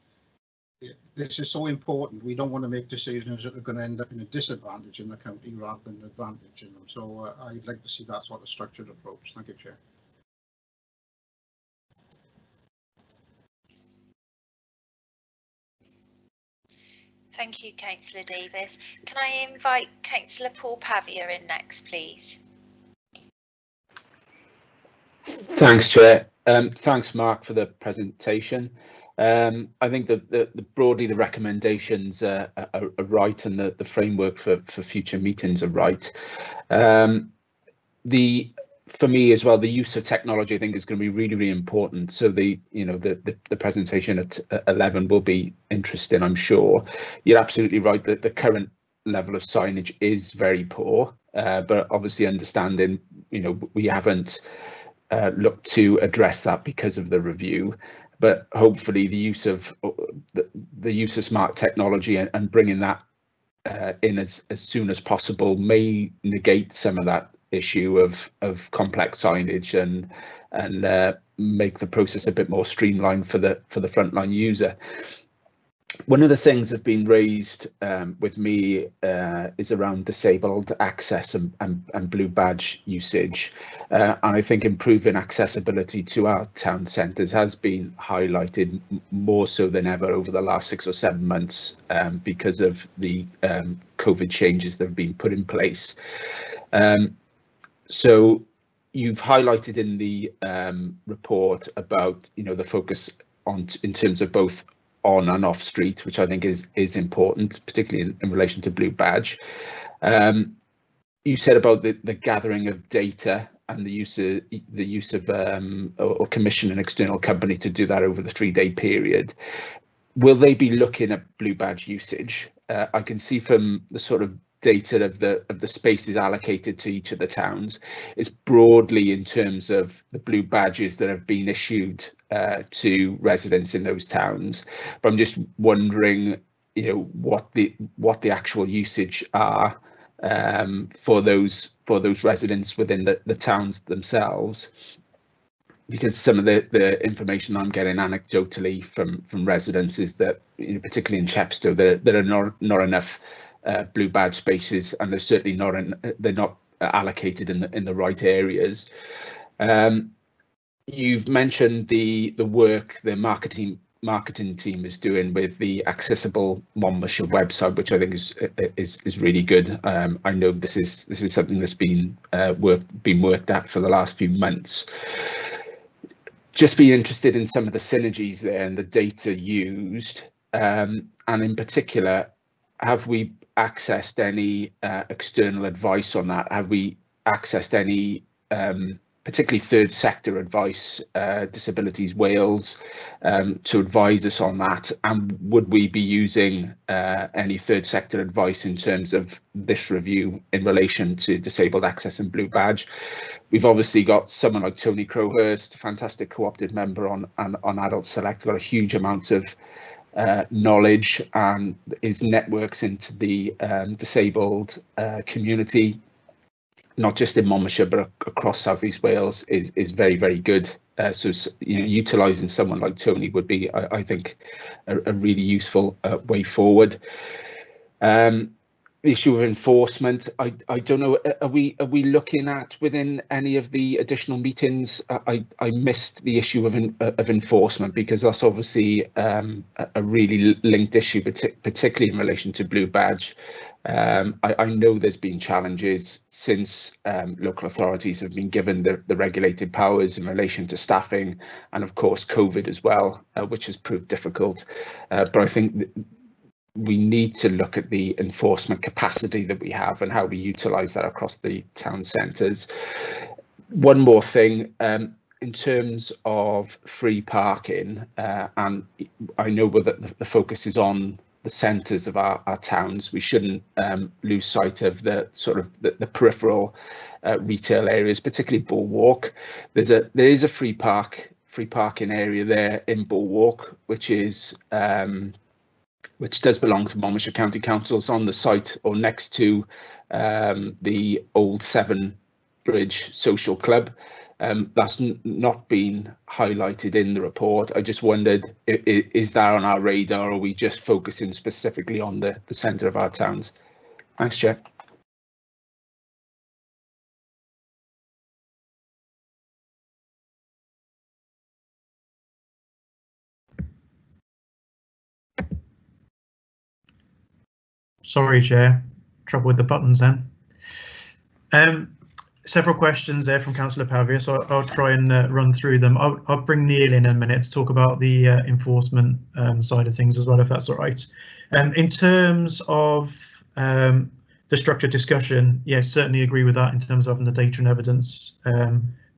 this is so important. We don't want to make decisions that are going to end up in a disadvantage in the county rather than an advantage in them. So I'd like to see that sort of structured approach. Thank you, Chair. Thank you, Councillor Davis. Can I invite Councillor Paul Pavia in next, please? Thanks, Chair. Thanks, Mark, for the presentation. I think that broadly the recommendations are right, and the framework for future meetings are right. For me as well, the use of technology I think is going to be really, really important. So the presentation at 11 will be interesting, I'm sure. You're absolutely right that the current level of signage is very poor, but obviously understanding, we haven't look to address that because of the review, but hopefully the use of smart technology and bringing that in as soon as possible may negate some of that issue of complex signage and make the process a bit more streamlined for the frontline user. One of the things that have been raised with me is around disabled access and blue badge usage. And I think improving accessibility to our town centres has been highlighted more so than ever over the last 6 or 7 months because of the COVID changes that have been put in place. So you've highlighted in the report about, you know, the focus on in terms of both on and off street, which I think is important, particularly in relation to blue badge. You said about the gathering of data and the use of or commission an external company to do that over the 3-day period. Will they be looking at blue badge usage? I can see from the sort of data of the spaces allocated to each of the towns is broadly in terms of the blue badges that have been issued to residents in those towns. But I'm just wondering, you know, what the actual usage are for those residents within the towns themselves, because some of the information I'm getting anecdotally from residents is that, you know, particularly in Chepstow, there are not enough blue badge spaces, and they're certainly they're not allocated in the right areas. You've mentioned the work the marketing team is doing with the accessible Monmouthshire website, which I think is really good. I know this is something that's been worked at for the last few months. Just be interested in some of the synergies there and the data used, and in particular, have we accessed any external advice on that? Have we accessed any particularly third sector advice, Disabilities Wales, to advise us on that? And would we be using any third sector advice in terms of this review in relation to disabled access and blue badge? We've obviously got someone like Tony Crowhurst, a fantastic co-opted member on Adult Select, got a huge amount of knowledge, and his networks into the disabled community, not just in Monmouthshire but across South East Wales, is very, very good. So, you know, utilising someone like Tony would be, I think, a really useful way forward. The issue of enforcement, I don't know, are we looking at within any of the additional meetings? I missed the issue of enforcement, because that's obviously a really linked issue, particularly in relation to blue badge. I know there's been challenges since local authorities have been given the regulated powers in relation to staffing, and of course COVID as well, which has proved difficult. But I think we need to look at the enforcement capacity that we have and how we utilise that across the town centres. One more thing, in terms of free parking, and I know that the focus is on the centres of our towns, we shouldn't lose sight of the sort of the peripheral retail areas, particularly Bulwark. There is a free parking area there in Bulwark, which does belong to Monmouthshire County Council. It's on the site or next to the old Severn Bridge Social Club. That's not been highlighted in the report. I just wondered, is that on our radar, or are we just focusing specifically on the centre of our towns? Thanks, Chair. Sorry, Chair. Trouble with the buttons then. Several questions there from Councillor Pavia, so I'll try and run through them. I'll bring Neil in a minute to talk about the enforcement side of things as well, if that's all right. In terms of the structured discussion, yes, certainly agree with that in terms of having the data and evidence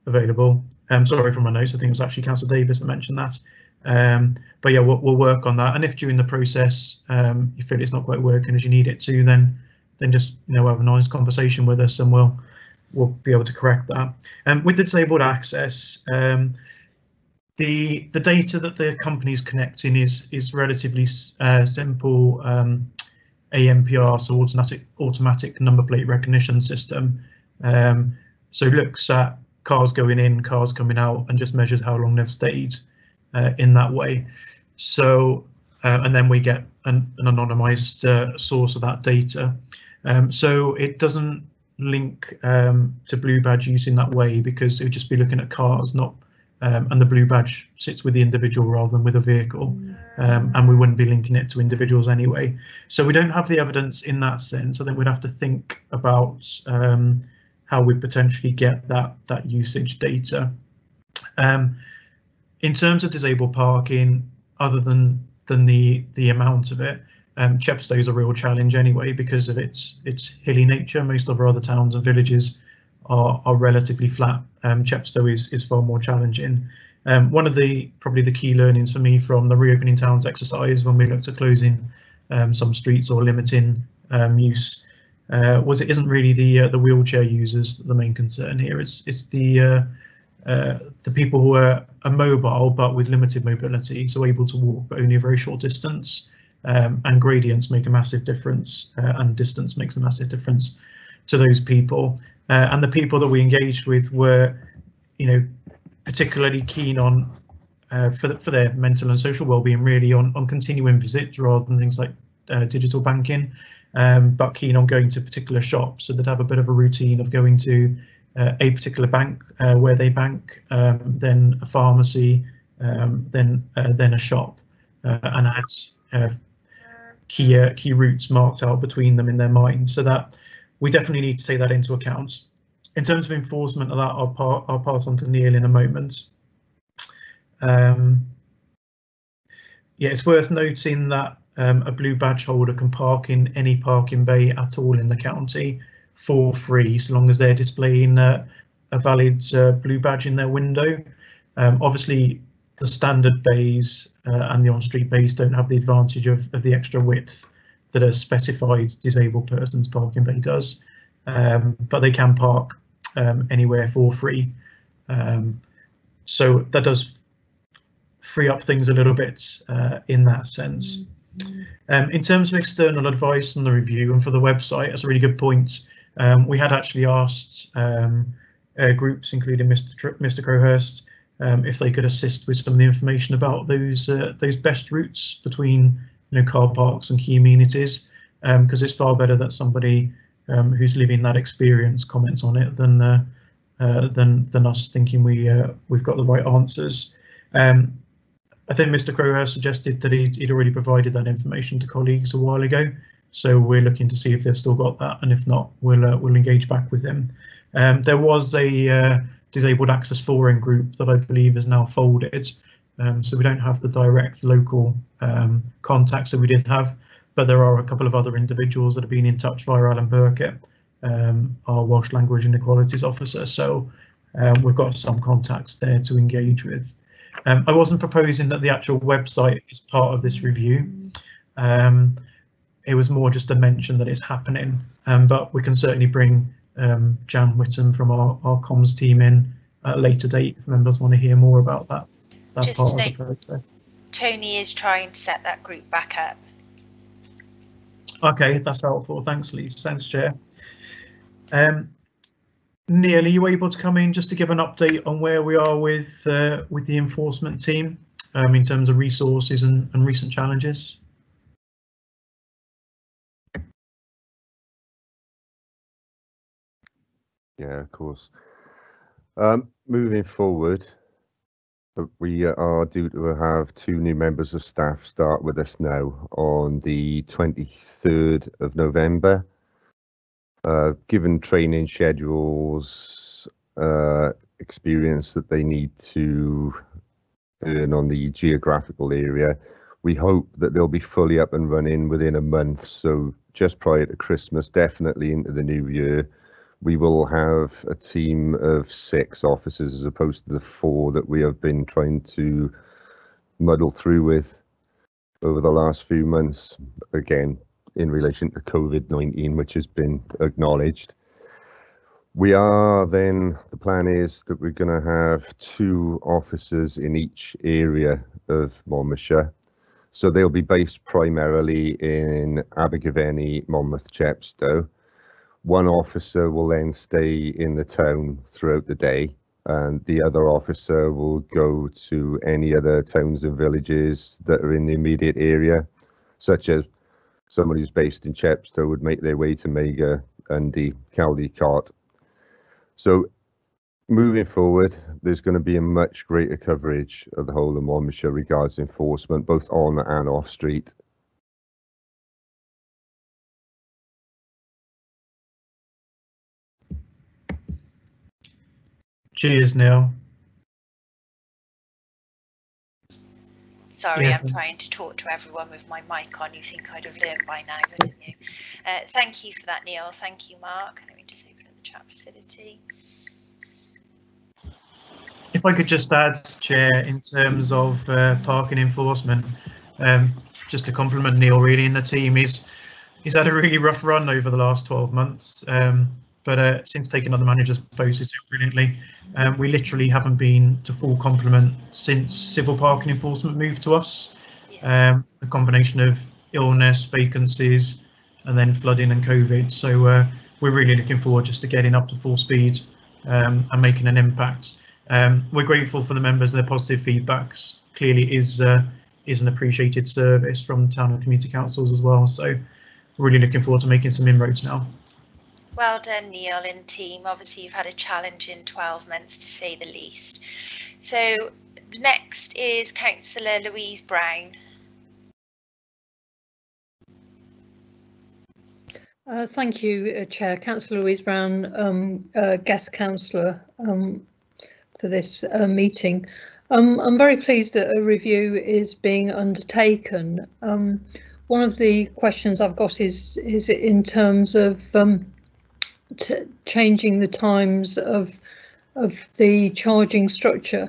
available. Sorry for my notes, I think it was actually Councillor Davis that mentioned that. But yeah, we'll work on that, and if during the process you feel it's not quite working as you need it to, then just, you know, have a nice conversation with us, and we'll be able to correct that. With the disabled access, the data that the company's connecting is relatively simple ANPR, so automatic number plate recognition system. So it looks at cars going in, cars coming out, and just measures how long they've stayed in that way. So and then we get an anonymised source of that data. So it doesn't link to blue badge use in that way, because it would just be looking at cars, not and the blue badge sits with the individual rather than with a vehicle, and we wouldn't be linking it to individuals anyway. So we don't have the evidence in that sense. I think we'd have to think about how we potentially get that usage data. In terms of disabled parking, other than the amount of it, Chepstow is a real challenge anyway because of its hilly nature. Most of our other towns and villages are relatively flat. Chepstow is far more challenging. One of probably the key learnings for me from the Reopening Towns exercise, when we looked at closing some streets or limiting use, was it isn't really the wheelchair users the main concern here. It's the people who are mobile but with limited mobility, so able to walk but only a very short distance, and gradients make a massive difference, and distance makes a massive difference to those people. And the people that we engaged with were, particularly keen on for their mental and social well-being, really on continuing visits rather than things like digital banking, but keen on going to particular shops, so they'd have a bit of a routine of going to a particular bank where they bank, then a pharmacy, then a shop, and had key routes marked out between them in their mind. So that we definitely need to take that into account. In terms of enforcement of that, I'll pass on to Neil in a moment. Yeah, it's worth noting that a blue badge holder can park in any parking bay at all in the county for free, so long as they're displaying a valid blue badge in their window. Obviously, the standard bays and the on-street bays don't have the advantage of the extra width that a specified disabled person's parking bay does, but they can park anywhere for free. So that does free up things a little bit in that sense. In terms of external advice on the review and for the website, that's a really good point. We had actually asked groups, including Mr. Crowhurst, if they could assist with some of the information about those best routes between car parks and key amenities, because it's far better that somebody who's living that experience comments on it than us thinking we've got the right answers. I think Mr. Crowhurst suggested that he'd already provided that information to colleagues a while ago, so we're looking to see if they've still got that, and if not, we'll engage back with them. There was a Disabled Access Forum group that I believe is now folded, so we don't have the direct local contacts that we did have, but there are a couple of other individuals that have been in touch via Alan Burkett, our Welsh Language and Equalities Officer, so we've got some contacts there to engage with. I wasn't proposing that the actual website is part of this review. It was more just a mention that it's happening, but we can certainly bring Jan Whittam from our comms team in at a later date if members want to hear more about that Just part of note, the process. Tony is trying to set that group back up. Okay, that's helpful. Thanks, Louise. Thanks, Chair. Neil, are you able to come in just to give an update on where we are with the enforcement team in terms of resources and recent challenges? Yeah, of course. Moving forward, we are due to have 2 new members of staff start with us now on the 23rd of November. Given training schedules, experience that they need to earn on the geographical area, we hope that they'll be fully up and running within a month. So just prior to Christmas, definitely into the new year, we will have a team of 6 officers as opposed to the 4 that we have been trying to muddle through with over the last few months, again, in relation to COVID-19, which has been acknowledged. The plan is that we're going to have 2 officers in each area of Monmouthshire. So they'll be based primarily in Abergavenny, Monmouth, Chepstow. 1 officer will then stay in the town throughout the day, and the other officer will go to any other towns and villages that are in the immediate area, such as somebody who's based in Chepstow would make their way to Mega and the Caldicot. So moving forward, there's going to be a much greater coverage of the whole of Monmouthshire regards enforcement, both on and off street. Cheers, Neil. Sorry, Yeah. I'm trying to talk to everyone with my mic on. You think I'd have learned by now, wouldn't you? Thank you for that, Neil. Thank you, Mark. Let me just open up the chat facility. If I could just add, Chair, in terms of parking enforcement, just to compliment Neil really and the team, he's had a really rough run over the last 12 months, but since taking on the manager's post, he's doing brilliantly. We literally haven't been to full complement since civil parking enforcement moved to us. A combination of illness, vacancies, and then flooding and COVID. So we're really looking forward just to getting up to full speed and making an impact. We're grateful for the members and their positive feedbacks. Clearly is an appreciated service from town and community councils as well. So really looking forward to making some inroads now. Well done, Neil and team. Obviously, you've had a challenging 12 months to say the least. So next is Councillor Louise Brown. Thank you, Chair. Councillor Louise Brown, guest councillor for this meeting. I'm very pleased that a review is being undertaken. One of the questions I've got is in terms of changing the times of the charging structure.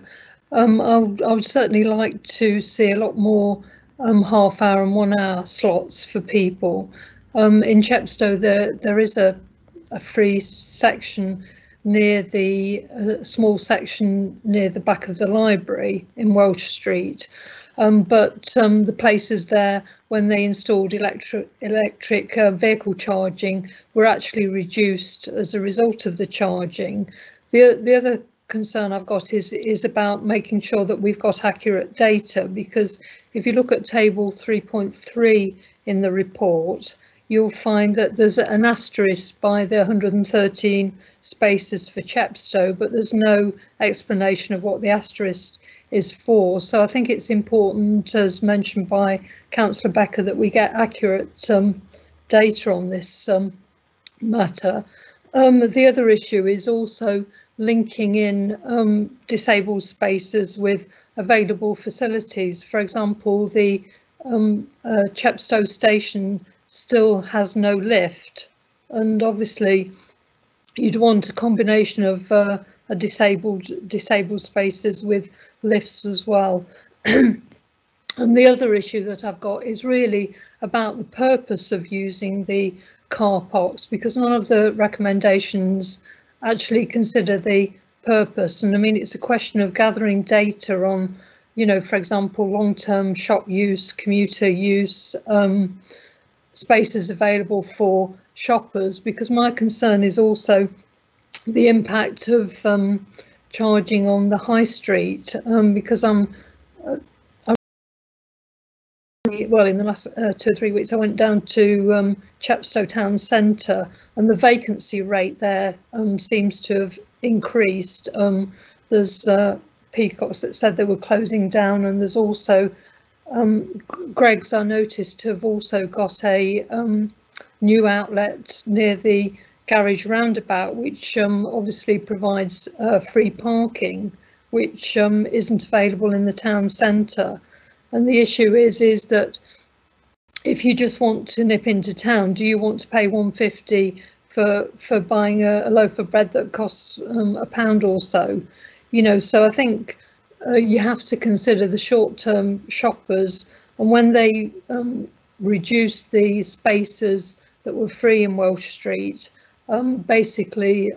I would certainly like to see a lot more half-hour and 1 hour slots for people. In Chepstow, there is a free section near the small section near the back of the library in Welsh Street, but the places there, when they installed electric vehicle charging, were actually reduced as a result of the charging. The other concern I've got is about making sure that we've got accurate data, because if you look at table 3.3 in the report, you'll find that there's an asterisk by the 113 spaces for Chepstow, but there's no explanation of what the asterisk is for. So I think it's important, as mentioned by Councillor Becker, that we get accurate data on this matter. The other issue is also linking in disabled spaces with available facilities. For example, the Chepstow station still has no lift, and obviously you'd want a combination of disabled spaces with lifts as well. And the other issue that I've got is really about the purpose of using the car parks, because none of the recommendations actually consider the purpose. And I mean, it's a question of gathering data on, you know, for example, long-term shop use, commuter use, spaces available for shoppers, because my concern is also the impact of charging on the high street, because well, in the last 2 or 3 weeks I went down to Chepstow town centre, and the vacancy rate there seems to have increased. There's Peacocks that said they were closing down, and there's also Greggs, I noticed, have also got a new outlet near the garage roundabout, which obviously provides free parking, which isn't available in the town centre. And the issue is that if you just want to nip into town, do you want to pay £1.50 for buying a loaf of bread that costs £1 or so? You know, so I think you have to consider the short-term shoppers, and when they reduced the spaces that were free in Welsh Street, basically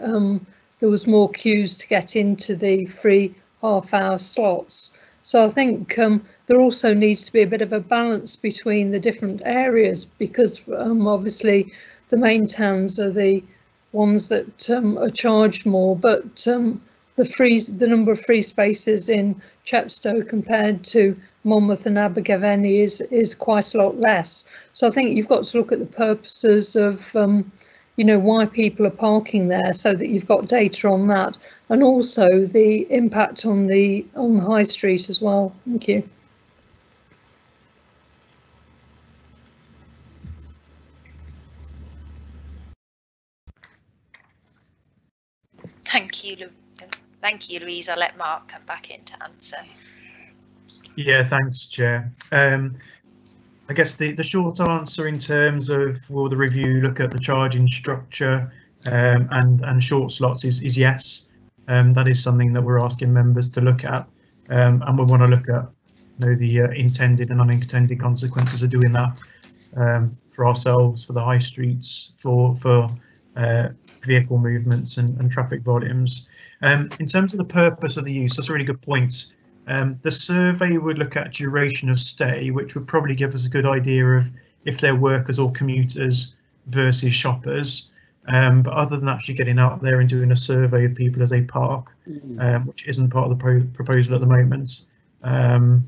there was more queues to get into the free half-hour slots. So I think there also needs to be a bit of a balance between the different areas, because obviously the main towns are the ones that are charged more, but the number of free spaces in Chepstow compared to Monmouth and Abergavenny is quite a lot less. So I think you've got to look at the purposes of you know, why people are parking there, so that you've got data on that, and also the impact on the high street as well. Thank you. Thank you, Louise. I'll let Mark come back in to answer. Yeah, thanks, Chair. I guess the short answer in terms of will the review look at the charging structure and short slots is yes. That is something that we're asking members to look at, and we want to look at, you know, the intended and unintended consequences of doing that for ourselves, for the high streets, for vehicle movements and traffic volumes. In terms of the purpose of the use, that's a really good point. The survey would look at duration of stay, which would probably give us a good idea of if they're workers or commuters versus shoppers. But other than actually getting out there and doing a survey of people as they park, which isn't part of the proposal at the moment, I'm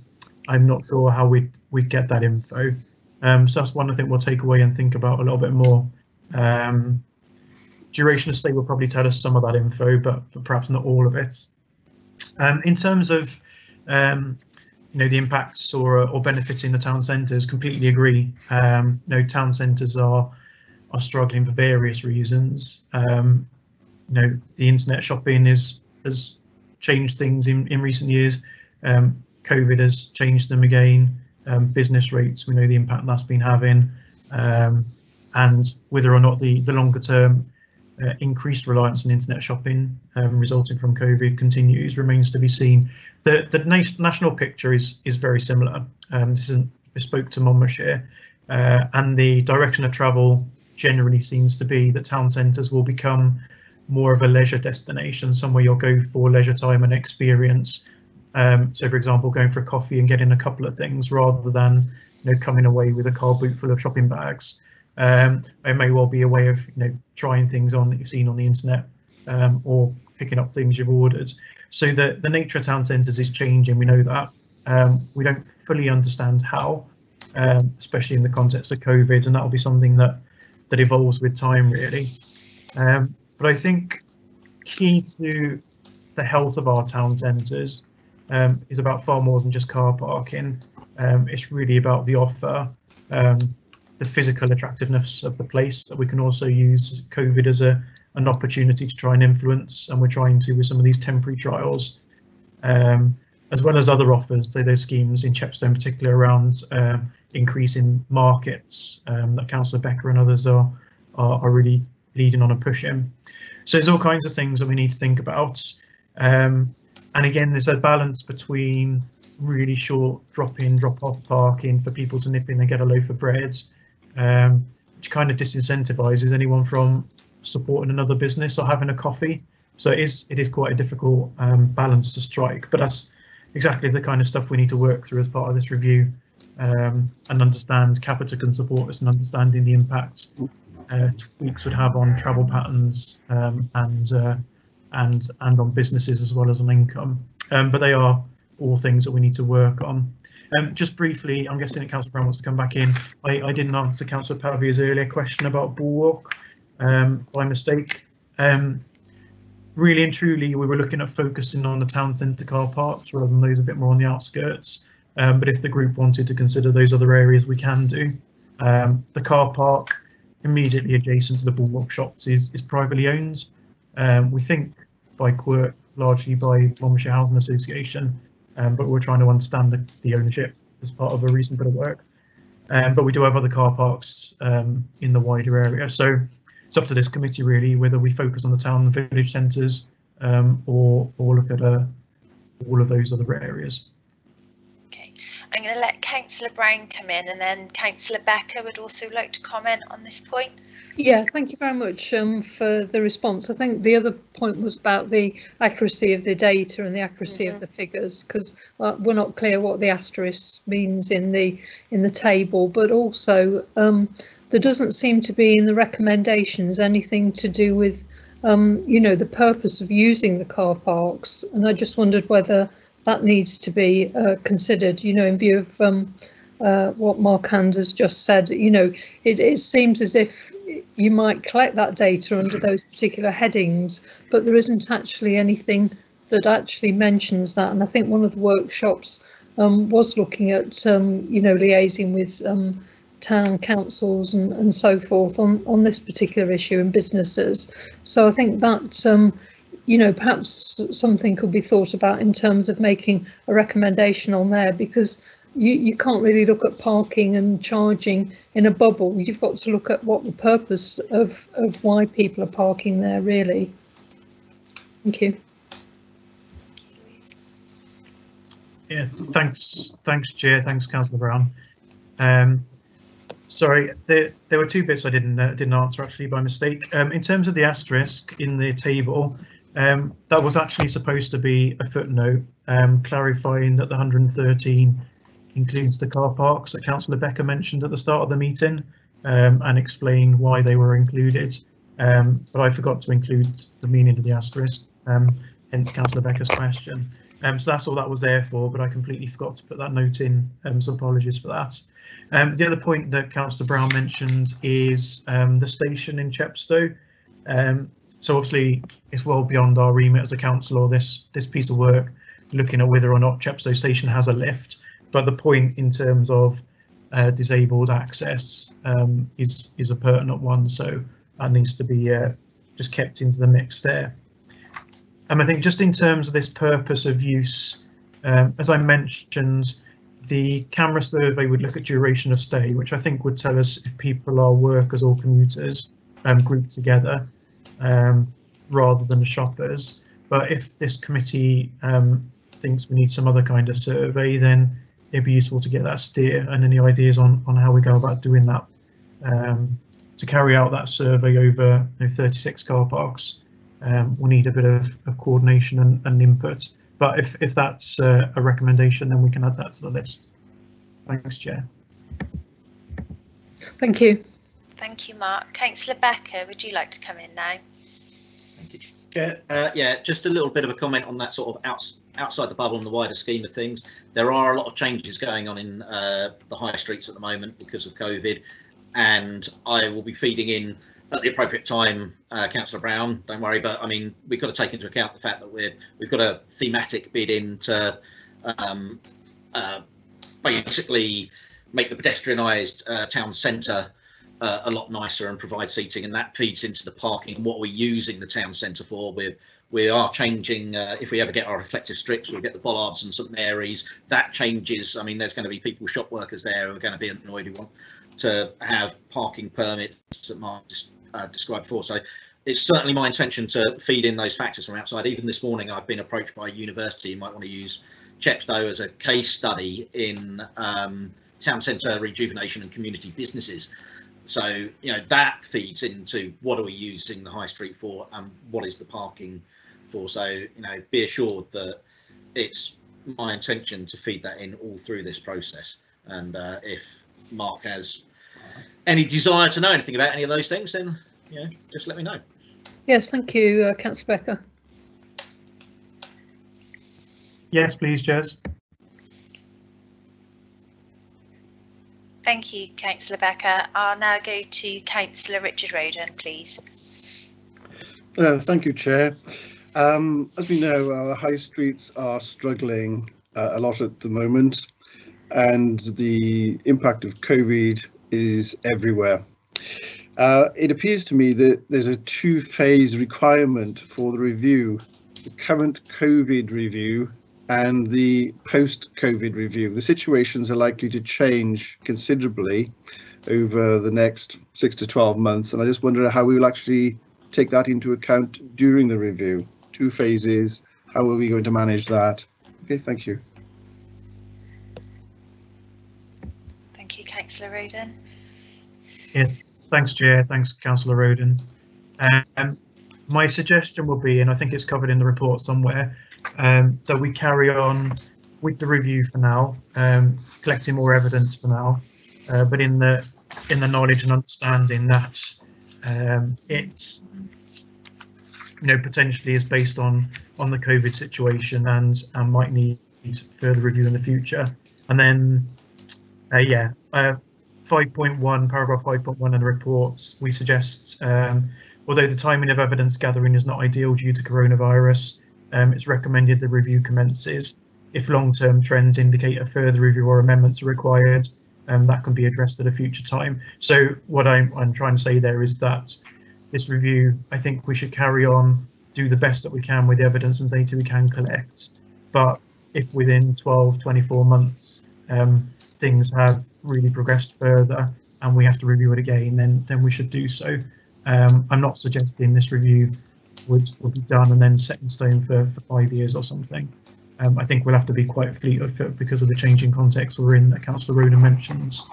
not sure how we'd get that info. So that's one I think we'll take away and think about a little bit more. Duration of stay will probably tell us some of that info, but perhaps not all of it. In terms of you know, the impacts or benefits in the town centres, completely agree. You know, town centres are struggling for various reasons. You know, the internet shopping has changed things in recent years. COVID has changed them again. Business rates, we know the impact that's been having, and whether or not the longer term increased reliance on internet shopping resulting from COVID continues remains to be seen. The national picture is very similar. This isn't bespoke to Monmouthshire, and the direction of travel generally seems to be that town centres will become more of a leisure destination, somewhere you'll go for leisure time and experience. So, for example, going for a coffee and getting a couple of things rather than, you know, coming away with a car boot full of shopping bags. It may well be a way of, you know, trying things on that you've seen on the internet, or picking up things you've ordered. So the nature of town centres is changing. We know that. We don't fully understand how, especially in the context of COVID, and that will be something that evolves with time, really. But I think key to the health of our town centres is about far more than just car parking. It's really about the offer, the physical attractiveness of the place, that we can also use COVID as an opportunity to try and influence, and we're trying to with some of these temporary trials, as well as other offers. So those schemes in Chepstow in particular around increasing markets that Councillor Becker and others are really leading on and pushing. So there's all kinds of things that we need to think about, and again there's a balance between really short drop-in, drop-off parking for people to nip in and get a loaf of bread, which kind of disincentivises anyone from supporting another business or having a coffee. So it is quite a difficult balance to strike, but that's exactly the kind of stuff we need to work through as part of this review, and understand Capita can support us in understanding the impact tweaks would have on travel patterns, and on businesses as well as on income. But they are all things that we need to work on. Just briefly, I'm guessing that Councillor Brown wants to come back in. I didn't answer Councillor Pavia's earlier question about Bulwark by mistake. Really and truly, we were looking at focusing on the town centre car parks rather than those a bit more on the outskirts. But if the group wanted to consider those other areas, we can do. The car park immediately adjacent to the Bulwark shops is privately owned. We think by quirk, largely by Monmouthshire Housing Association, but we're trying to understand the ownership as part of a recent bit of work. But we do have other car parks in the wider area. So it's up to this committee really whether we focus on the town and village centres, or look at all of those other areas. Okay, I'm going to let Councillor Brown come in, and then Councillor Becker would also like to comment on this point. Yeah, thank you very much for the response. I think the other point was about the accuracy of the data and the accuracy of the figures, because we're not clear what the asterisk means in the table, but also there doesn't seem to be in the recommendations anything to do with the purpose of using the car parks, and I just wondered whether that needs to be considered, in view of what Mark Hand has just said. It seems as if you might collect that data under those particular headings, but there isn't actually anything that actually mentions that. And I think one of the workshops was looking at, liaising with town councils and so forth on this particular issue and businesses. So I think that, perhaps something could be thought about in terms of making a recommendation on there, because you can't really look at parking and charging in a bubble. You've got to look at what the purpose of why people are parking there really. Thank you. Yeah, thanks, Chair. Thanks, Councillor Brown. Sorry, there were two bits I didn't answer actually by mistake. In terms of the asterisk in the table, that was actually supposed to be a footnote clarifying that the 113 includes the car parks that Councillor Becker mentioned at the start of the meeting, and explain why they were included. But I forgot to include the meaning of the asterisk, hence Councillor Becker's question. So that's all that was there for, but I completely forgot to put that note in, so apologies for that. The other point that Councillor Brown mentioned is the station in Chepstow. So obviously it's well beyond our remit as a council, or this piece of work looking at whether or not Chepstow station has a lift. But the point in terms of disabled access is a pertinent one, so that needs to be just kept into the mix there. I think just in terms of this purpose of use, as I mentioned, the camera survey would look at duration of stay, which I think would tell us if people are workers or commuters grouped together rather than the shoppers. But if this committee thinks we need some other kind of survey, then it'd be useful to get that steer and any ideas on how we go about doing that. To carry out that survey over 36 car parks, we'll need a bit of coordination and input. But if that's a recommendation, then we can add that to the list. Thanks, Chair. Thank you. Thank you, Mark. Councillor Becker, would you like to come in now? Thank you, Chair. Yeah, just a little bit of a comment on that sort of outside the bubble and the wider scheme of things. There are a lot of changes going on in the high streets at the moment because of COVID, and I will be feeding in at the appropriate time, Councillor Brown, don't worry, but I mean, we've got to take into account the fact that we've got a thematic bid in to basically make the pedestrianised town centre a lot nicer and provide seating, and that feeds into the parking and what we're using the town centre for. We are changing, if we ever get our reflective strips, we'll get the bollards and St Mary's. That changes. I mean, there's going to be people, shop workers there, who are going to be annoyed who want to have parking permits that Mark just described before. So it's certainly my intention to feed in those factors from outside. Even this morning, I've been approached by a university who might want to use Chepstow as a case study in town centre rejuvenation and community businesses. So, that feeds into what are we using the high street for and what is the parking for. So, be assured that it's my intention to feed that in all through this process. And if Mark has any desire to know anything about any of those things, then just let me know. Yes, thank you, Councillor Becker. Yes, please, Jez. Thank you, Councillor Becker. I'll now go to Councillor Richard Roden, please. Thank you, Chair. As we know, our high streets are struggling a lot at the moment, and the impact of COVID is everywhere. It appears to me that there's a two-phase requirement for the review: the current COVID review and the post-COVID review. The situations are likely to change considerably over the next 6 to 12 months, and I just wonder how we will actually take that into account during the review. Two phases, how are we going to manage that? Okay, thank you. Thank you, Councillor Roden. Yeah, thanks, Chair. Thanks, Councillor Roden. My suggestion will be, and I think it's covered in the report somewhere, that we carry on with the review for now, collecting more evidence for now, but in the knowledge and understanding that potentially is based on the COVID situation and might need further review in the future. And then 5.1, paragraph 5.1 in the reports, we suggest, although the timing of evidence gathering is not ideal due to coronavirus, it's recommended the review commences. If long-term trends indicate a further review or amendments are required, that can be addressed at a future time. So what I'm trying to say there is that this review, I think we should carry on, do the best that we can with the evidence and data we can collect. But if within 12, 24 months, things have really progressed further and we have to review it again, then we should do so. I'm not suggesting this review would be done and then set in stone for 5 years or something. I think we'll have to be quite fleet of foot because of the changing context we're in that Councillor Roden mentions.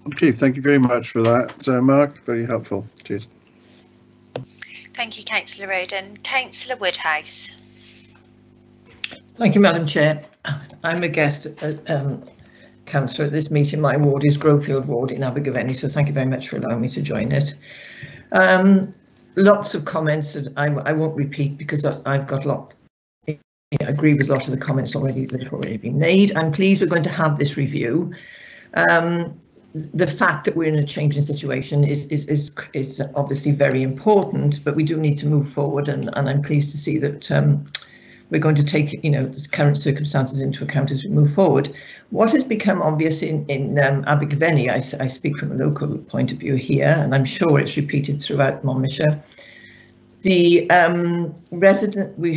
Okay, thank you very much for that, Mark. Very helpful. Cheers. Thank you, Councillor Roden. Councillor Woodhouse. Thank you, Madam Chair. I'm a guest councillor at this meeting. My ward is Grovefield Ward in Abergavenny, so thank you very much for allowing me to join it. Lots of comments that I won't repeat because I've got I agree with a lot of the comments that have already been made. I'm pleased we're going to have this review. The fact that we're in a changing situation is obviously very important, but we do need to move forward, and I'm pleased to see that we're going to take the current circumstances into account as we move forward. What has become obvious in Abergavenny, I speak from a local point of view here, and I'm sure it's repeated throughout Monmouthshire. We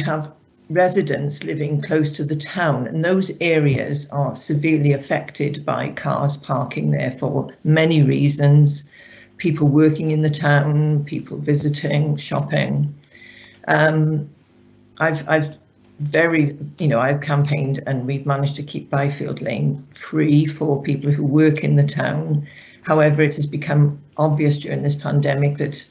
have residents living close to the town, and those areas are severely affected by cars parking there for many reasons. People working in the town, people visiting, shopping. I've campaigned and we've managed to keep Byfield Lane free for people who work in the town. However, it has become obvious during this pandemic that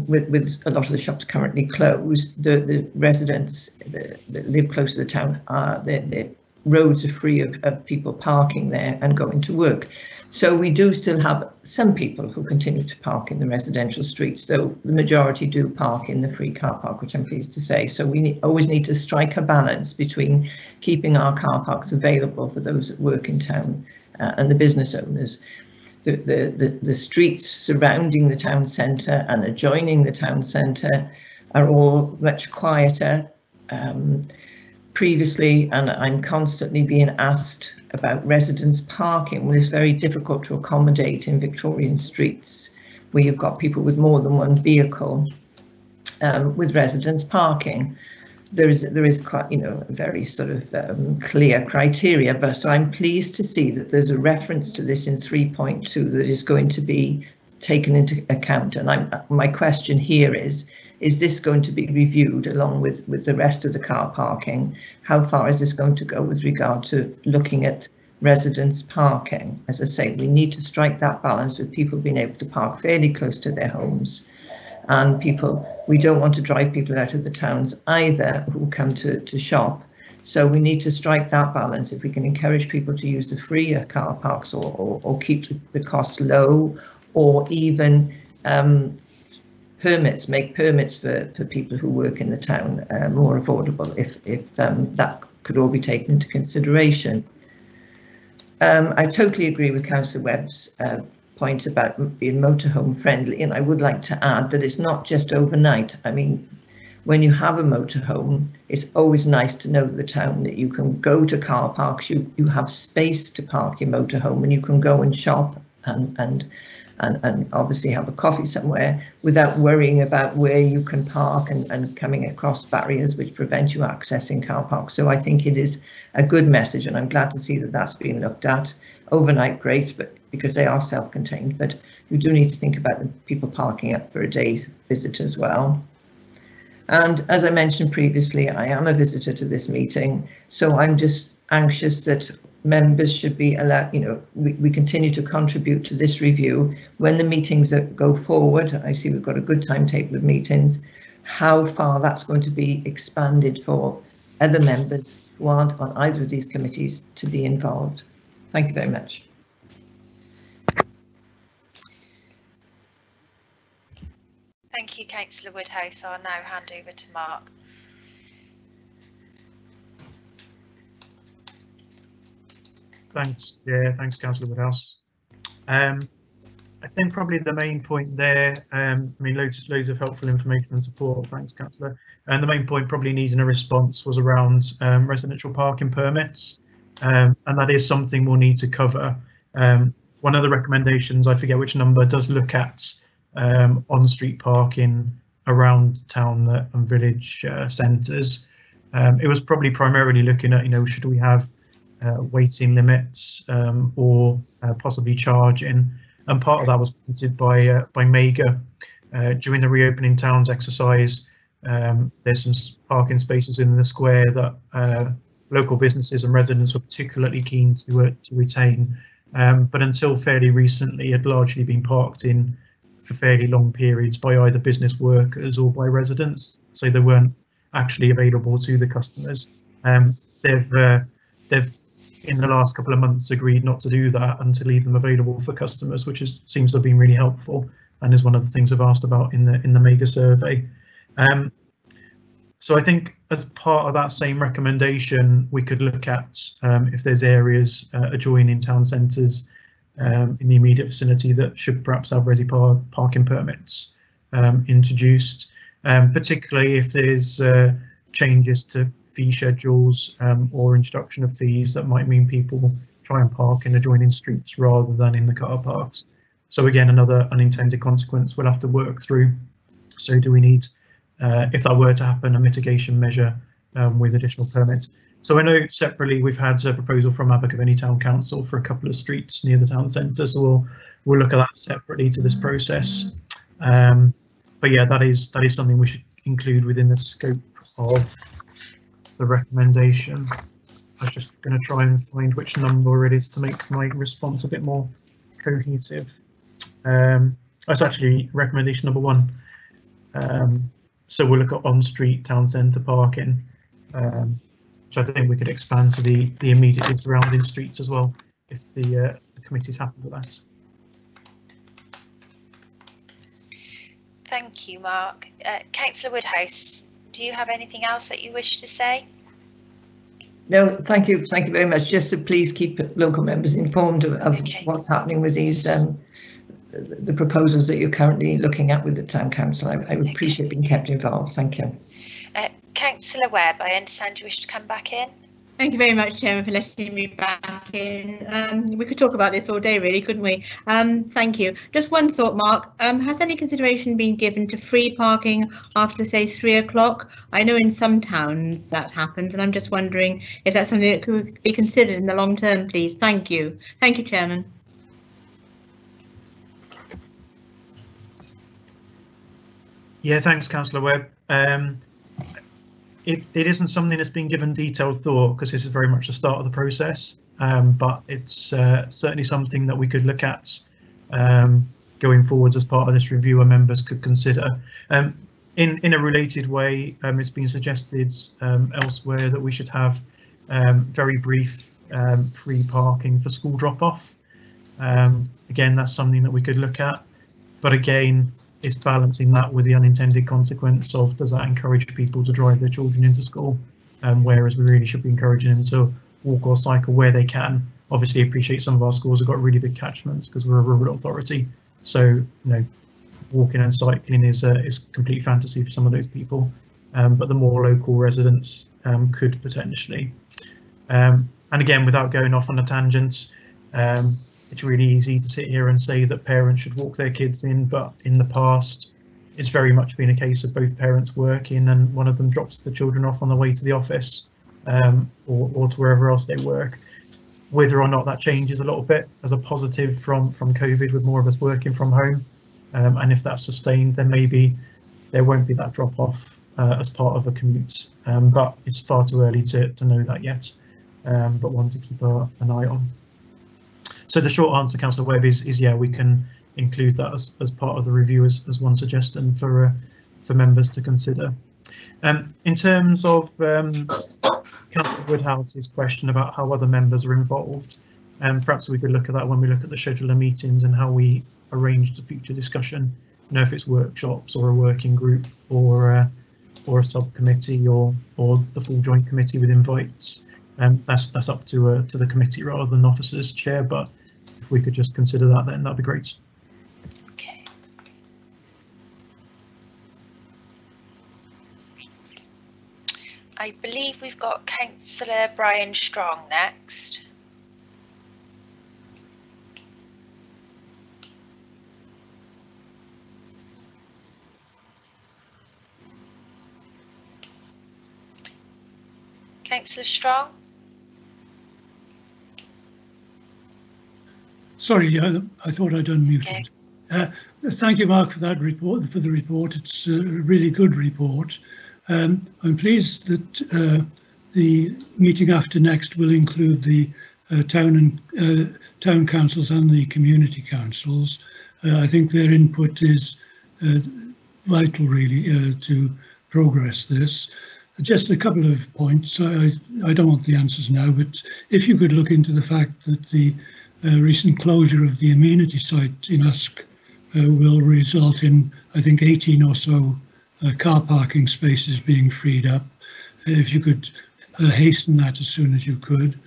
with a lot of the shops currently closed, the residents that live close to the town, the roads are free of people parking there and going to work. So we do still have some people who continue to park in the residential streets, though the majority do park in the free car park, which I'm pleased to say. So we always need to strike a balance between keeping our car parks available for those that work in town and the business owners. The streets surrounding the town centre and adjoining the town centre are all much quieter previously, and I'm constantly being asked about residents parking. Well, it's very difficult to accommodate in Victorian streets where you've got people with more than one vehicle with residents parking. There is quite, a very sort of clear criteria, but so I'm pleased to see that there's a reference to this in 3.2 that is going to be taken into account. And my question here is this going to be reviewed along with the rest of the car parking? How far is this going to go with regard to looking at residents parking? As I say, we need to strike that balance with people being able to park fairly close to their homes. And we don't want to drive people out of the towns either who come to shop. So we need to strike that balance. If we can encourage people to use the freer car parks or keep the costs low, or even make permits for people who work in the town more affordable, if that could all be taken into consideration. I totally agree with Councillor Webb's point about being motorhome friendly, and I would like to add that it's not just overnight. I mean, when you have a motorhome, it's always nice to know the town that you can go to car parks, you have space to park your motorhome, and you can go and shop and obviously have a coffee somewhere without worrying about where you can park and coming across barriers which prevent you accessing car parks. So I think it is a good message, and I'm glad to see that that's being looked at. Overnight, great, but because they are self-contained, but you do need to think about the people parking up for a day's visit as well. And as I mentioned previously, I am a visitor to this meeting, so I'm just anxious that members should be allowed, we continue to contribute to this review. When the meetings go forward, I see we've got a good timetable of meetings, how far that's going to be expanded for other members who aren't on either of these committees to be involved. Thank you very much. Thank you, Councillor Woodhouse. I'll now hand over to Mark. Thanks. Yeah, thanks, Councillor Woodhouse. I think probably the main point there, I mean, loads of helpful information and support. Thanks, Councillor. And the main point probably needing a response was around residential parking permits, and that is something we'll need to cover. One of the recommendations, I forget which number, does look at on-street parking around town and village centres. It was probably primarily looking at, should we have waiting limits or possibly charging, and part of that was pointed by Mega during the Reopening Towns exercise. There's some parking spaces in the square that local businesses and residents were particularly keen to retain, but until fairly recently had largely been parked in for fairly long periods by either business workers or by residents, so they weren't actually available to the customers. They've in the last couple of months agreed not to do that and to leave them available for customers, which seems to have been really helpful and is one of the things I've asked about in the Mega survey. So I think as part of that same recommendation, we could look at if there's areas adjoining town centres in the immediate vicinity that should perhaps have parking permits introduced, particularly if there's changes to fee schedules or introduction of fees that might mean people try and park in adjoining streets rather than in the car parks. So again, another unintended consequence we'll have to work through. So do we need, if that were to happen, a mitigation measure with additional permits? So I know separately we've had a proposal from Abergavenny Town Council for a couple of streets near the town centre, so we'll look at that separately to this process. But yeah, that is something we should include within the scope of the recommendation. I was just going to try and find which number it is to make my response a bit more cohesive. That's actually recommendation number 1. So we'll look at on-street town centre parking. So I think we could expand to the immediately surrounding streets as well, if the committee's happy with that. Thank you, Mark. Councillor Woodhouse, do you have anything else that you wish to say? No, thank you very much. Just to please keep local members informed of what's happening with these the proposals that you're currently looking at with the town council. I would appreciate being kept involved. Thank you. Councillor Webb, I understand you wish to come back in. Thank you very much, Chairman, for letting me back in. We could talk about this all day, really, couldn't we? Thank you. Just one thought, Mark. Has any consideration been given to free parking after, say, 3 o'clock? I know in some towns that happens, and I'm just wondering if that's something that could be considered in the long term, please. Thank you. Thank you, Chairman. Yeah, thanks, Councillor Webb. It isn't something that's been given detailed thought because this is very much the start of the process, but it's certainly something that we could look at going forwards as part of this review, and members could consider. In a related way, it's been suggested elsewhere that we should have very brief free parking for school drop-off. Again, that's something that we could look at, but again, it's balancing that with the unintended consequence of, does that encourage people to drive their children into school, whereas we really should be encouraging them to walk or cycle where they can. Obviously appreciate some of our schools have got really big catchments because we're a rural authority, so walking and cycling is complete fantasy for some of those people, but the more local residents could potentially. And again, without going off on a tangent, it's really easy to sit here and say that parents should walk their kids in, but in the past, it's very much been a case of both parents working and one of them drops the children off on the way to the office or to wherever else they work. Whether or not that changes a little bit as a positive from COVID with more of us working from home, and if that's sustained, then maybe there won't be that drop off as part of a commute, but it's far too early to know that yet, but one to keep an eye on. So the short answer, Councillor Webb, is yeah, we can include that as part of the review as one suggestion for members to consider. In terms of Councillor Woodhouse's question about how other members are involved, perhaps we could look at that when we look at the schedule of meetings and how we arrange the future discussion if it's workshops or a working group or a subcommittee or the full joint committee with invites. That's up to the committee rather than officers, Chair. But if we could just consider that, then that'd be great. Okay. I believe we've got Councillor Brian Strong next. Councillor Strong. Sorry, I thought I'd unmuted. Okay. Thank you, Mark, for that report. For the report, it's a really good report. I'm pleased that the meeting after next will include the town councils and the community councils. I think their input is vital, really, to progress this. Just a couple of points. I don't want the answers now, but if you could look into the fact that the recent closure of the amenity site in Usk will result in, I think, 18 or so car parking spaces being freed up. If you could hasten that as soon as you could.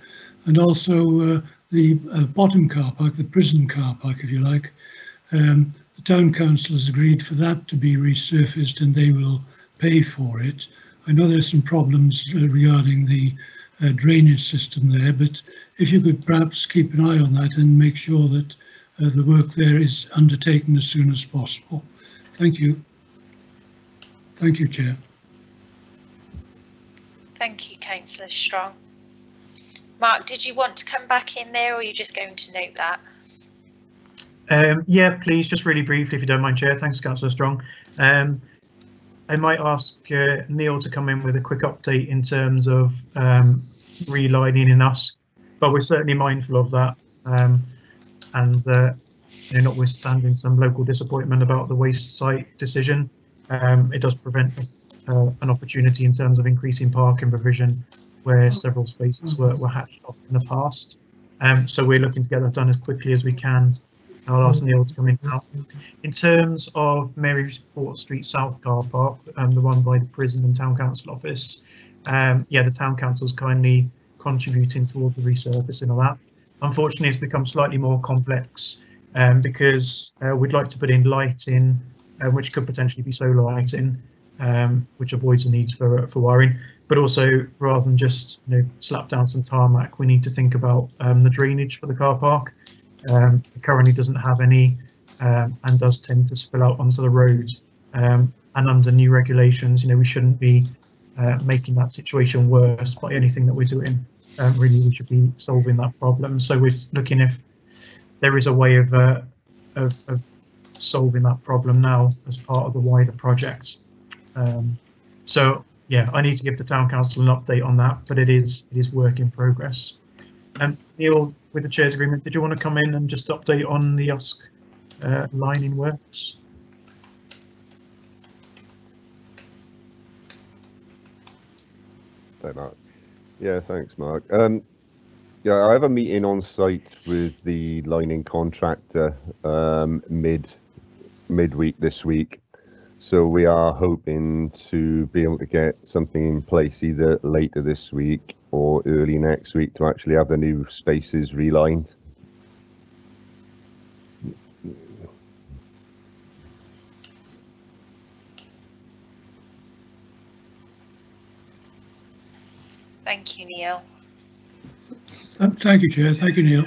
And also the bottom car park, the prison car park, if you like. The town council has agreed for that to be resurfaced and they will pay for it. I know there's some problems regarding the drainage system there, but if you could perhaps keep an eye on that and make sure that the work there is undertaken as soon as possible. Thank you. Thank you, Chair. Thank you, Councillor Strong. Mark, did you want to come back in there, or are you just going to note that? Yeah, please, just really briefly, if you don't mind, Chair. Thanks, Councillor Strong. I might ask Neil to come in with a quick update in terms of relining in Usk, but we're certainly mindful of that, and notwithstanding some local disappointment about the waste site decision, it does prevent an opportunity in terms of increasing parking provision where several spaces were hatched off in the past. So we're looking to get that done as quickly as we can. I'll ask Neil to come in now. In terms of Maryport Street South car park, the one by the prison and town council office, yeah, the town council's kindly contributing towards the resurfacing of that. Unfortunately, it's become slightly more complex because we'd like to put in lighting, which could potentially be solar lighting, which avoids the needs for wiring. But also, rather than just slap down some tarmac, we need to think about the drainage for the car park. It currently doesn't have any and does tend to spill out onto the road. And under new regulations, we shouldn't be making that situation worse by anything that we're doing. Really, we should be solving that problem. So we're looking if there is a way of solving that problem now as part of the wider project. So yeah, I need to give the town council an update on that, but it is work in progress. Neil, with the chair's agreement, did you want to come in and just update on the Usk lining works? Thanks, Mark. Yeah, thanks, Mark. Yeah, I have a meeting on site with the lining contractor midweek this week. So we are hoping to be able to get something in place either later this week or early next week to actually have the new spaces relined. Thank you, Neil. Thank you, Chair. Thank you, Neil.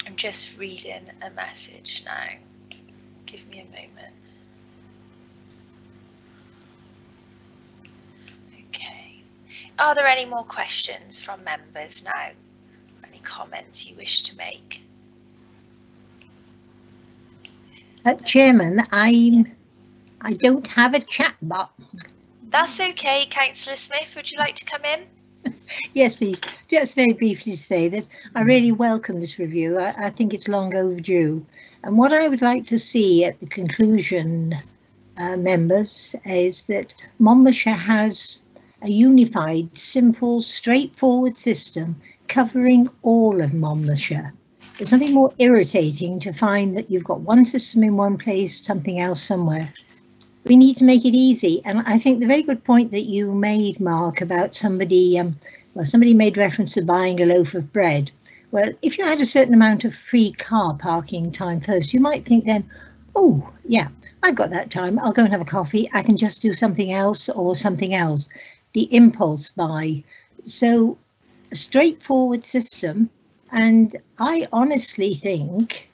I'm just reading a message now. Give me a moment. Okay. Are there any more questions from members now? Any comments you wish to make? Chairman, I don't have a chat box. That's okay. Councillor Smith, would you like to come in? Yes, please. Just very briefly to say that I really welcome this review. I think it's long overdue. And what I would like to see at the conclusion, members, is that Monmouthshire has a unified, simple, straightforward system covering all of Monmouthshire. There's nothing more irritating to find that you've got one system in one place, something else somewhere. We need to make it easy. And I think the very good point that you made, Mark, about somebody, somebody made reference to buying a loaf of bread. Well, if you had a certain amount of free car parking time first, you might think then, oh, yeah, I've got that time. I'll go and have a coffee. I can just do something else or something else. The impulse buy. So a straightforward system. And I honestly think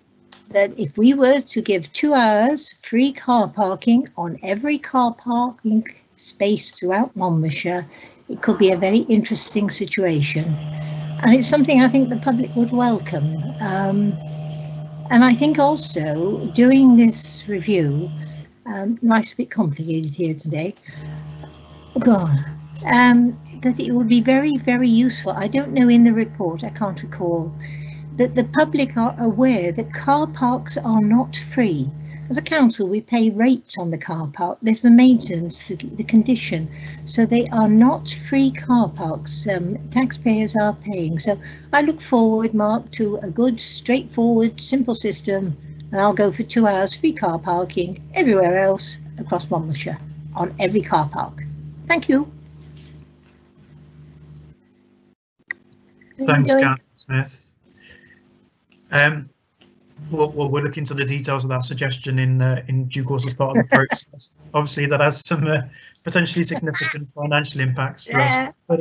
that if we were to give 2 hours free car parking on every car parking space throughout Monmouthshire, it could be a very interesting situation. And it's something I think the public would welcome. And I think also doing this review, life's a bit complicated here today, that it would be very, very useful. I don't know in the report, I can't recall, that the public are aware that car parks are not free. As a council, we pay rates on the car park. There's the maintenance, the condition. So they are not free car parks. Taxpayers are paying. So I look forward, Mark, to a good, straightforward, simple system. And I'll go for 2 hours free car parking everywhere else across Monmouthshire on every car park. Thank you. Thanks, Councillor Smith. We'll look into the details of that suggestion in due course as part of the process. Obviously, that has some potentially significant financial impacts for us. But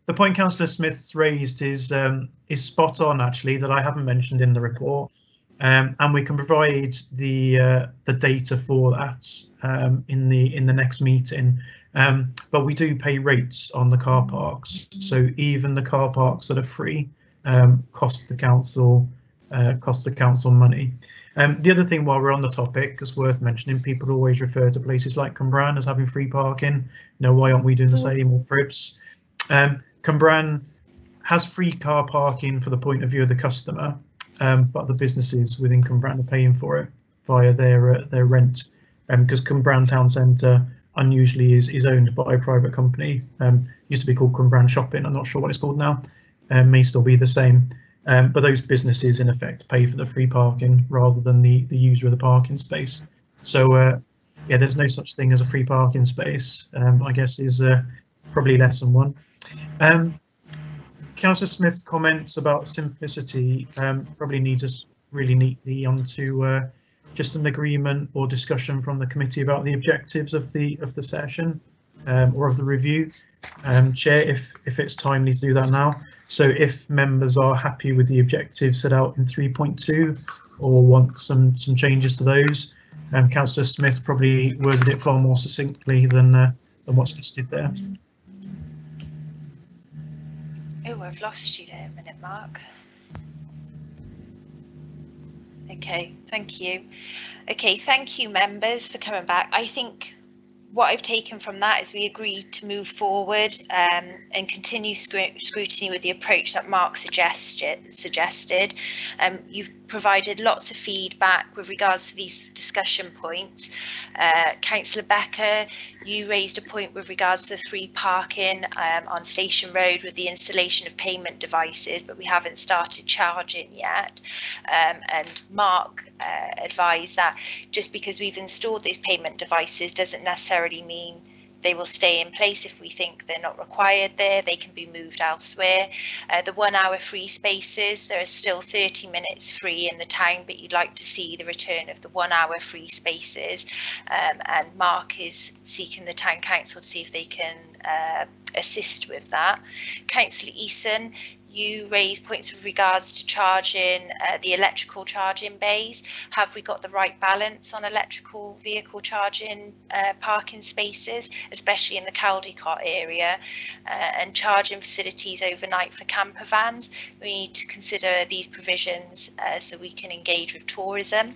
the point Councillor Smith's raised is spot on, actually, that I haven't mentioned in the report, and we can provide the data for that in the next meeting. But we do pay rates on the car parks, so even the car parks that are free cost the council money. The other thing, while we're on the topic, is worth mentioning, people always refer to places like Cwmbran as having free parking. You know, why aren't we doing the same, or Cribbs? Cwmbran has free car parking for the point of view of the customer, but the businesses within Cwmbran are paying for it via their rent, because Cwmbran Town Centre unusually is owned by a private company. Used to be called Cwmbran Shopping. I'm not sure what it's called now. May still be the same. But those businesses in effect pay for the free parking rather than the user of the parking space. So yeah, there's no such thing as a free parking space, I guess is probably lesson one. Councillor Smith's comments about simplicity probably need us really neatly onto just an agreement or discussion from the committee about the objectives of the session or of the review. Chair, if it's timely to do that now. So if members are happy with the objectives set out in 3.2 or want some changes to those, Councillor Smith probably worded it far more succinctly than what's listed there. Oh, I've lost you there a minute, Mark. Okay, thank you. Okay, thank you, members, for coming back. I think what I've taken from that is we agreed to move forward and continue scrutiny with the approach that Mark suggested. You've provided lots of feedback with regards to these discussion points. Councillor Becker, you raised a point with regards to free parking on Station Road with the installation of payment devices, but we haven't started charging yet. And Mark advised that just because we've installed these payment devices doesn't necessarily mean they will stay in place. If we think they're not required there, they can be moved elsewhere. The 1 hour free spaces, there are still 30 minutes free in the town, but you'd like to see the return of the 1 hour free spaces. And Mark is seeking the town council to see if they can assist with that. Councillor Eason, you raised points with regards to charging the electrical charging bays. Have we got the right balance on electrical vehicle charging parking spaces, especially in the Caldecott area, and charging facilities overnight for camper vans? We need to consider these provisions so we can engage with tourism.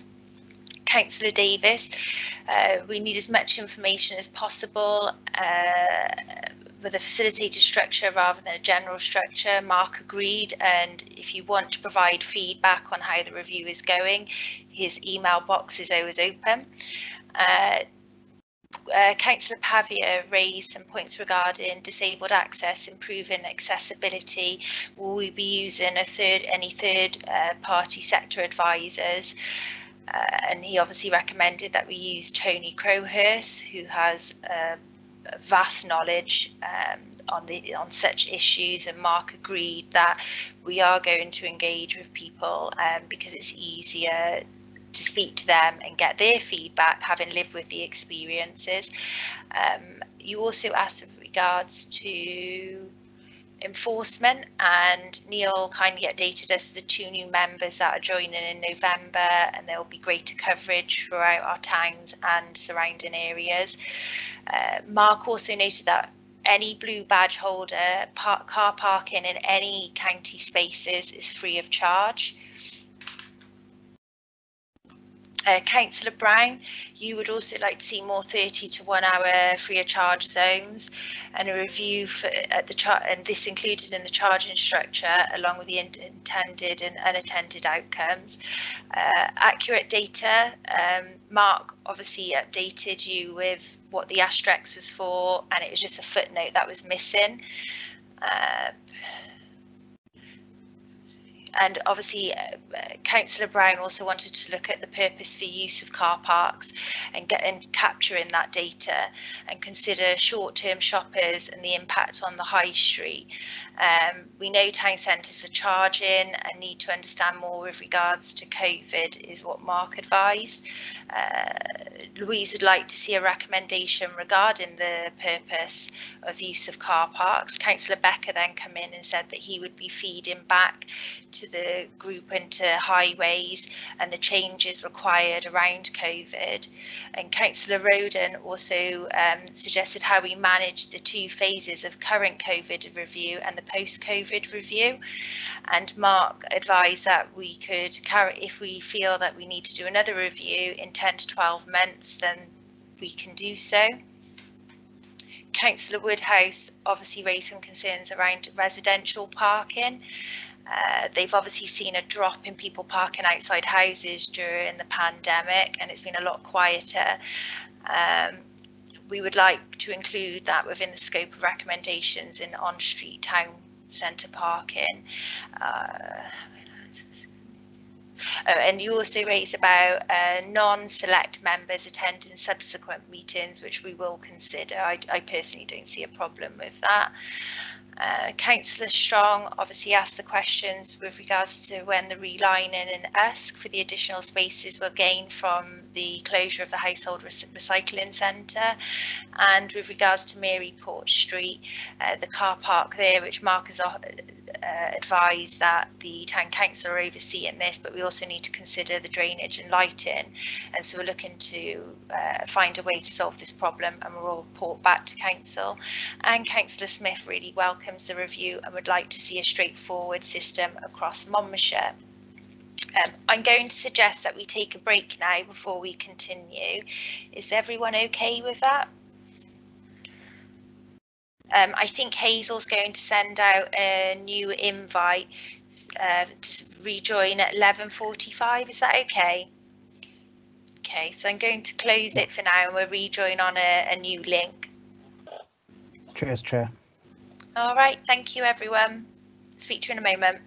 Councillor Davis, we need as much information as possible with a facilitated structure rather than a general structure. Mark agreed, and if you want to provide feedback on how the review is going, his email box is always open. Councillor Pavia raised some points regarding disabled access, improving accessibility. Will we be using any third party sector advisors? And he obviously recommended that we use Tony Crowhurst, who has vast knowledge on such issues, and Mark agreed that we are going to engage with people because it's easier to speak to them and get their feedback, having lived with the experiences. You also asked with regards to enforcement, and Neil kindly updated us the 2 new members that are joining in November, and there will be greater coverage throughout our towns and surrounding areas. Mark also noted that any blue badge holder car parking in any county spaces is free of charge. Councillor Brown, you would also like to see more 30 to 1 hour free of charge zones, and a review at the chart, and this included in the charging structure along with the intended and unattended outcomes. Accurate data, Mark obviously updated you with what the asterisk was for, and it was just a footnote that was missing. And obviously, Councillor Brown also wanted to look at the purpose for use of car parks and capturing that data, and consider short-term shoppers and the impact on the high street. We know town centres are charging and need to understand more with regards to COVID, is what Mark advised. Louise would like to see a recommendation regarding the purpose of use of car parks. Councillor Becker then come in and said that he would be feeding back to the group into highways and the changes required around COVID. And Councillor Roden also suggested how we manage the 2 phases of current COVID review and the post-COVID review. And Mark advised that we could carry, if we feel that we need to do another review in 10 to 12 months, then we can do so. Councillor Woodhouse obviously raised some concerns around residential parking. They've obviously seen a drop in people parking outside houses during the pandemic, and it's been a lot quieter. We would like to include that within the scope of recommendations in on-street town centre parking. And you also raised about non-select members attending subsequent meetings, which we will consider. I personally don't see a problem with that. Councillor Strong obviously asked the questions with regards to when the relining and Usk for the additional spaces will gain from the closure of the household recycling centre, and with regards to Mary Port Street, the car park there, which Mark has advised that the town council are overseeing this, but we also need to consider the drainage and lighting, and so we're looking to find a way to solve this problem, and we'll report back to council. And Councillor Smith really welcomes the review and would like to see a straightforward system across Monmouthshire. I'm going to suggest that we take a break now before we continue. Is everyone okay with that? I think Hazel's going to send out a new invite to rejoin at 11:45. Is that okay? Okay, so I'm going to close it for now, and we'll rejoin on a new link. Cheers, Chair. All right, thank you, everyone. Speak to you in a moment.